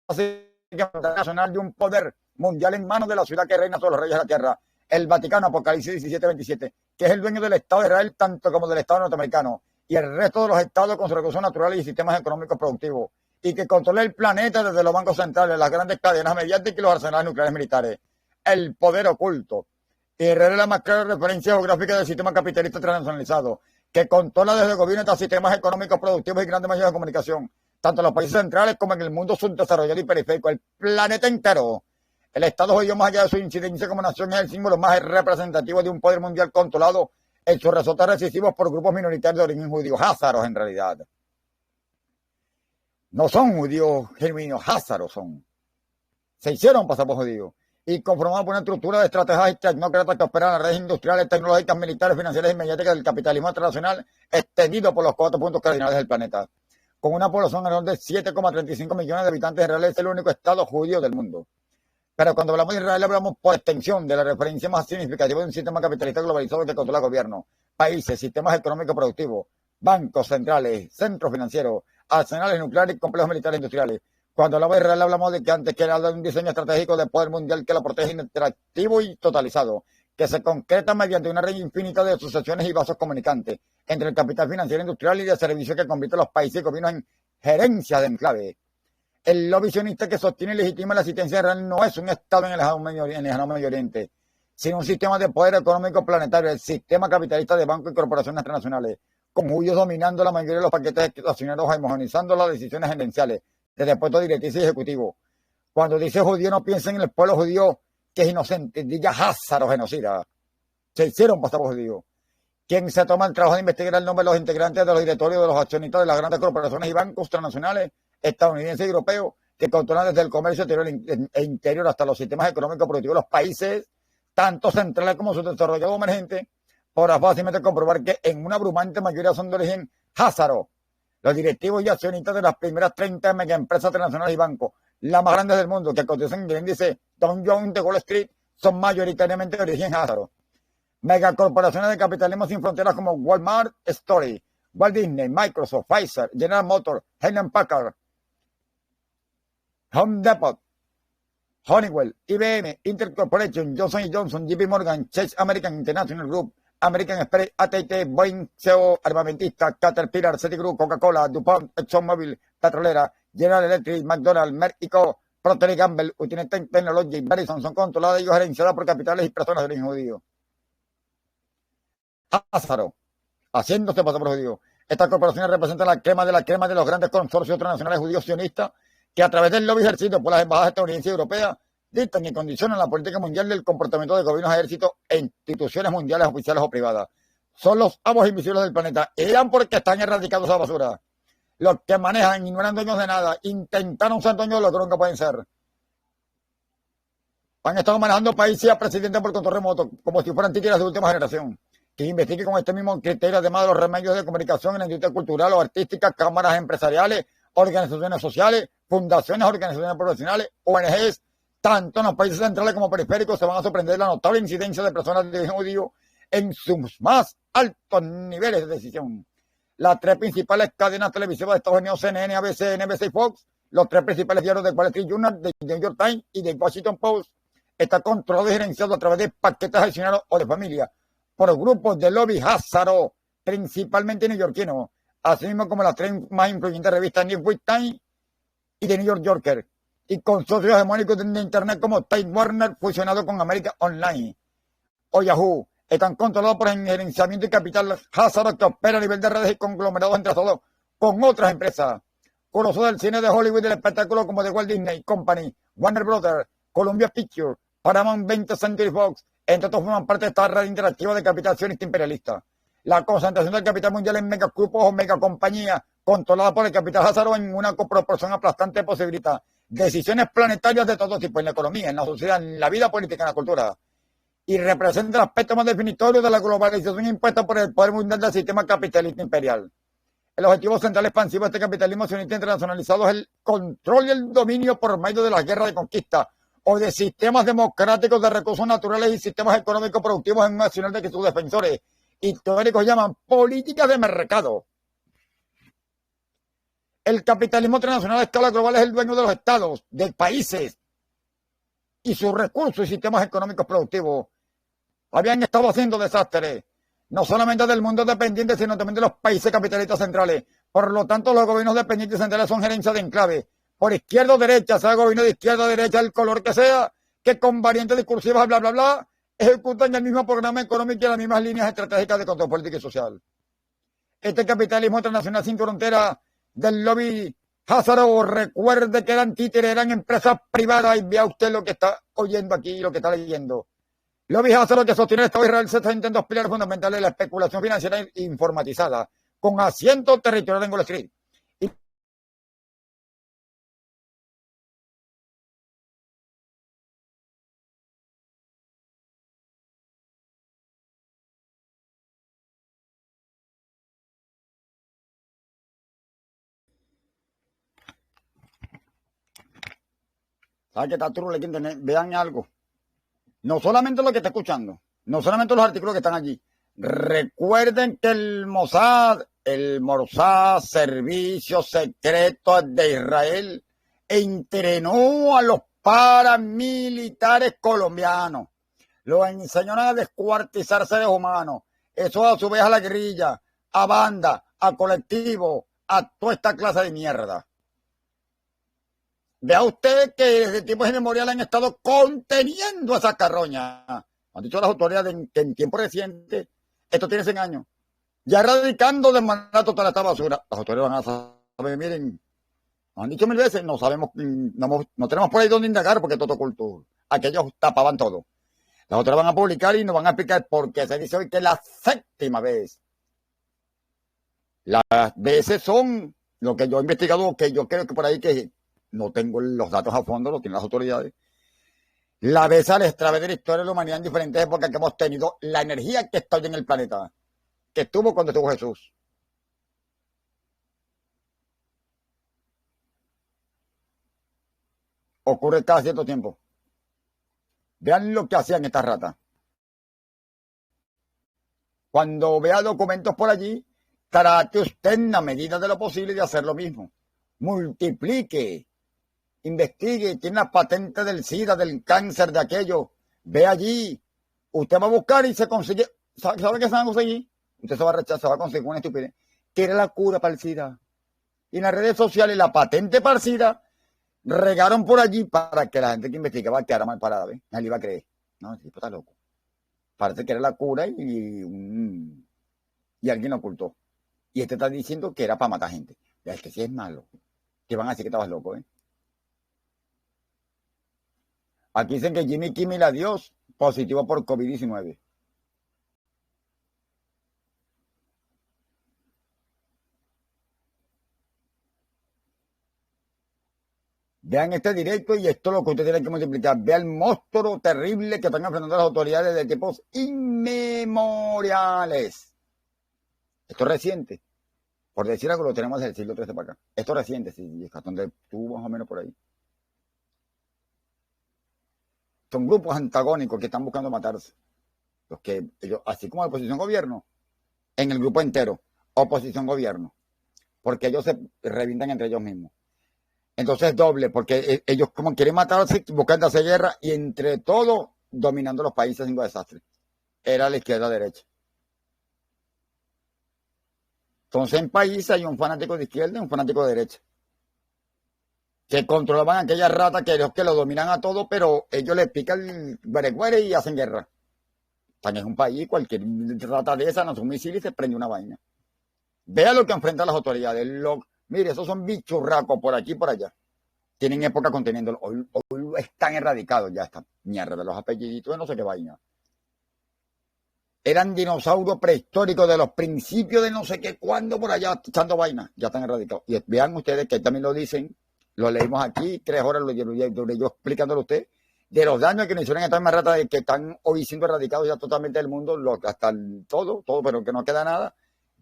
a ser internacional de un poder mundial en manos de la ciudad que reina sobre los reyes de la tierra, el Vaticano, Apocalipsis 17:27, que es el dueño del Estado de Israel tanto como del Estado norteamericano y el resto de los estados con sus recursos naturales y sistemas económicos productivos, y que controla el planeta desde los bancos centrales, las grandes cadenas mediáticas y los arsenales nucleares militares. El poder oculto. Israel es la más clara referencia geográfica del sistema capitalista transnacionalizado, que controla desde el gobierno hasta sistemas económicos productivos y grandes medios de comunicación, tanto en los países centrales como en el mundo subdesarrollado y periférico, el planeta entero. El Estado judío, más allá de su incidencia como nación, es el símbolo más representativo de un poder mundial controlado en sus resultados decisivos por grupos minoritarios de origen judío, házaros en realidad. No son judíos genuinos, házaros son. Se hicieron pasar por judíos y conformados por una estructura de estrategias y tecnócratas que operan las redes industriales, tecnológicas, militares, financieras y mediáticas del capitalismo internacional extendido por los 4 puntos cardinales del planeta. Con una población alrededor de 7,35 millones de habitantes, Israel es el único Estado judío del mundo. Pero cuando hablamos de Israel, hablamos por extensión de la referencia más significativa de un sistema capitalista globalizado que controla gobierno, países, sistemas económicos productivos, bancos centrales, centros financieros, arsenales nucleares y complejos militares industriales. Cuando hablamos de Israel, hablamos de que antes que era de un diseño estratégico de poder mundial que lo protege interactivo y totalizado, que se concreta mediante una red infinita de asociaciones y vasos comunicantes entre el capital financiero industrial y de servicios que convierte a los países y gobiernos en gerencias de enclave. El lobby sionista que sostiene y legitima la asistencia de Israel no es un Estado en el lejano Medio Oriente, sino un sistema de poder económico planetario, el sistema capitalista de bancos y corporaciones transnacionales, con judíos dominando la mayoría de los paquetes accionarios y homogeneizando las decisiones gerenciales, desde puestos directivos y ejecutivos. Cuando dice judío, no piensen en el pueblo judío que es inocente, diga Házaro genocida. Se hicieron pasar por judíos. Quien se toma el trabajo de investigar el nombre de los integrantes de los directorios de los accionistas de las grandes corporaciones y bancos transnacionales, estadounidenses y europeos, que controlan desde el comercio exterior e interior hasta los sistemas económicos productivos de los países, tanto centrales como sus desarrollados emergentes, podrá fácilmente comprobar que en una abrumante mayoría son de origen házaro. Los directivos y accionistas de las primeras 30 megaempresas transnacionales y bancos, las más grandes del mundo, que cotizan en el índice Dow Jones de Wall Street, son mayoritariamente de origen házaro. Megacorporaciones de capitalismo sin fronteras como Walmart, Story, Walt Disney, Microsoft, Pfizer, General Motors, Hewlett Packard, Home Depot, Honeywell, IBM, Intel Corporation, Johnson & Johnson, JP Morgan, Chase American International Group, American Express, AT&T, Boeing, CEO, Armamentista, Caterpillar, Citigroup, Coca-Cola, DuPont, ExxonMobil, Petrolera, General Electric, McDonald's, Merck & Co., Procter & Gamble, United Technology, Verizon son controladas y gerenciadas por capitales y personas de origen judío. Lázaro, haciéndose pasar por judío. Estas corporaciones representan la crema de los grandes consorcios transnacionales judíos sionistas que a través del lobby ejercido por las embajadas estadounidenses y europeas dictan y condicionan la política mundial del comportamiento de gobiernos, ejércitos e instituciones mundiales oficiales o privadas. Son los amos invisibles del planeta. Eran porque están erradicados a la basura. Los que manejan y no eran dueños de nada, intentaron ser dueños de lo que nunca pueden ser. Han estado manejando países a presidentes por control remoto, como si fueran títeres de última generación. Que investigue con este mismo criterio, además de los remedios de comunicación en la industria cultural o artística, cámaras empresariales, organizaciones sociales, fundaciones, organizaciones profesionales, ONGs, tanto en los países centrales como periféricos, se van a sorprender la notable incidencia de personas de origen judío en sus más altos niveles de decisión. Las tres principales cadenas televisivas de Estados Unidos, CNN, ABC, NBC y Fox, los tres principales diarios de Wall Street Journal, de New York Times y de Washington Post, están controlados y gerenciados a través de paquetes accionarios o de familia, por grupos de lobby házaro, principalmente neoyorquinos, así mismo como las tres más influyentes revistas Newsweek Times y The New York Yorker, y con socios hegemónicos de Internet como Time Warner, fusionado con America Online o Yahoo. Están controlados por el gerenciamiento y capital házaro que opera a nivel de redes y conglomerados entrelazados con otras empresas. Conocidos del cine de Hollywood y del espectáculo como The Walt Disney Company, Warner Brothers, Columbia Pictures, Paramount 20th Century Fox, entre otros forman parte de esta red interactiva de capital sionista imperialista. La concentración del capital mundial en megagrupos o megacompañías controladas por el capital házaro en una proporción aplastante posibilita decisiones planetarias de todo tipo en la economía, en la sociedad, en la vida política, en la cultura. Y representa el aspecto más definitorio de la globalización impuesta por el poder mundial del sistema capitalista imperial. El objetivo central expansivo de este capitalismo sionista internacionalizado es el control y el dominio por medio de las guerras de conquista o de sistemas democráticos de recursos naturales y sistemas económicos productivos en un nacional de que sus defensores y teóricos llaman políticas de mercado. El capitalismo transnacional a escala global es el dueño de los estados, de países y sus recursos y sistemas económicos productivos. Habían estado haciendo desastres, no solamente del mundo dependiente, sino también de los países capitalistas centrales. Por lo tanto, los gobiernos dependientes centrales son gerencias de enclave, por izquierda o derecha, sea gobierno de izquierda o derecha, el color que sea, que con variantes discursivas, bla, bla, bla, ejecutan el mismo programa económico y las mismas líneas estratégicas de control político y social. Este capitalismo internacional sin frontera del lobby házaro, recuerde que eran títeres, eran empresas privadas, y vea usted lo que está oyendo aquí y lo que está leyendo. Lobby házaro que sostiene el Estado de Israel se está en dos pilares fundamentales de la especulación financiera informatizada, con asiento territorial en Wall Street. ¿Sabe qué está true? Vean algo. No solamente lo que está escuchando, no solamente los artículos que están allí. Recuerden que el Mossad, Servicio Secreto de Israel, entrenó a los paramilitares colombianos. Los enseñaron a descuartizar seres humanos. Eso a su vez a la guerrilla, a banda, a colectivo, a toda esta clase de mierda. Vea usted que desde tiempos inmemoriales han estado conteniendo esa carroña. Han dicho las autoridades que en tiempo reciente, esto tiene 100 años, ya erradicando de manera total esta basura. Las autoridades van a saber, miren, nos han dicho 1000 veces, no sabemos, no tenemos por ahí donde indagar porque todo oculto. Aquellos tapaban todo. Las autoridades van a publicar y nos van a explicar por qué se dice hoy que es la 7ª vez. Las veces son lo que yo he investigado, que yo creo que por ahí que no tengo los datos a fondo, lo tienen las autoridades. La ves a través de la historia de la humanidad en diferentes épocas que hemos tenido, la energía que está hoy en el planeta, que estuvo cuando estuvo Jesús. Ocurre cada cierto tiempo. Vean lo que hacían estas ratas. Cuando vea documentos por allí, trate usted en la medida de lo posible de hacer lo mismo. Multiplique, investigue, tiene la patente del SIDA, del cáncer, de aquello. Ve allí. Usted va a buscar y se consigue. ¿Sabe qué se va a conseguir? Usted se va a rechazar, se va a conseguir una estupidez. Quiere la cura para el SIDA. Y en las redes sociales, la patente para el SIDA, regaron por allí para que la gente que investigaba quedara mal parada. ¿Ves? Nadie iba a creer. No, el tipo está loco. Parece que era la cura y alguien lo ocultó. Y este está diciendo que era para matar gente. Ya es que sí es malo. Que van a decir que estabas loco, ¿eh? Aquí dicen que Jimmy Kimmel, adiós, positivo por COVID-19. Vean este directo y esto es lo que usted tiene que multiplicar. Vean el monstruo terrible que están enfrentando las autoridades de tiempos inmemoriales. Esto es reciente. Por decir algo, lo tenemos del siglo XIII para acá. Esto es reciente, sí, hasta donde estuvo más o menos por ahí. Son grupos antagónicos que están buscando matarse. Los que ellos, así como la oposición gobierno, en el grupo entero, oposición gobierno. Porque ellos se revientan entre ellos mismos. Entonces es doble, porque ellos como quieren matarse, buscan hacer guerra y entre todos dominando los países sin desastre. Era la izquierda-derecha. Entonces en país hay un fanático de izquierda y un fanático de derecha. Que controlaban a aquellas ratas que ellos que lo dominan a todo, pero ellos les pican el guere y hacen guerra. Están en un país, cualquier rata de esa lanza un misil y se prende una vaina. Vea lo que enfrentan las autoridades. Mire, esos son bichurracos por aquí y por allá. Tienen época conteniéndolo. Hoy están erradicados ya esta mierda de los apelliditos de no sé qué vaina. Eran dinosaurios prehistóricos de los principios de no sé qué cuándo por allá echando vaina. Ya están erradicados. Y vean ustedes que también lo dicen. Lo leímos aquí, 3 horas lo yo explicándolo a usted. De los daños que nos hicieron a estas ratas que están hoy siendo erradicados ya totalmente del mundo, hasta todo, pero que no queda nada,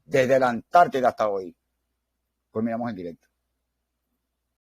desde la Antártida hasta hoy. Pues miramos en directo.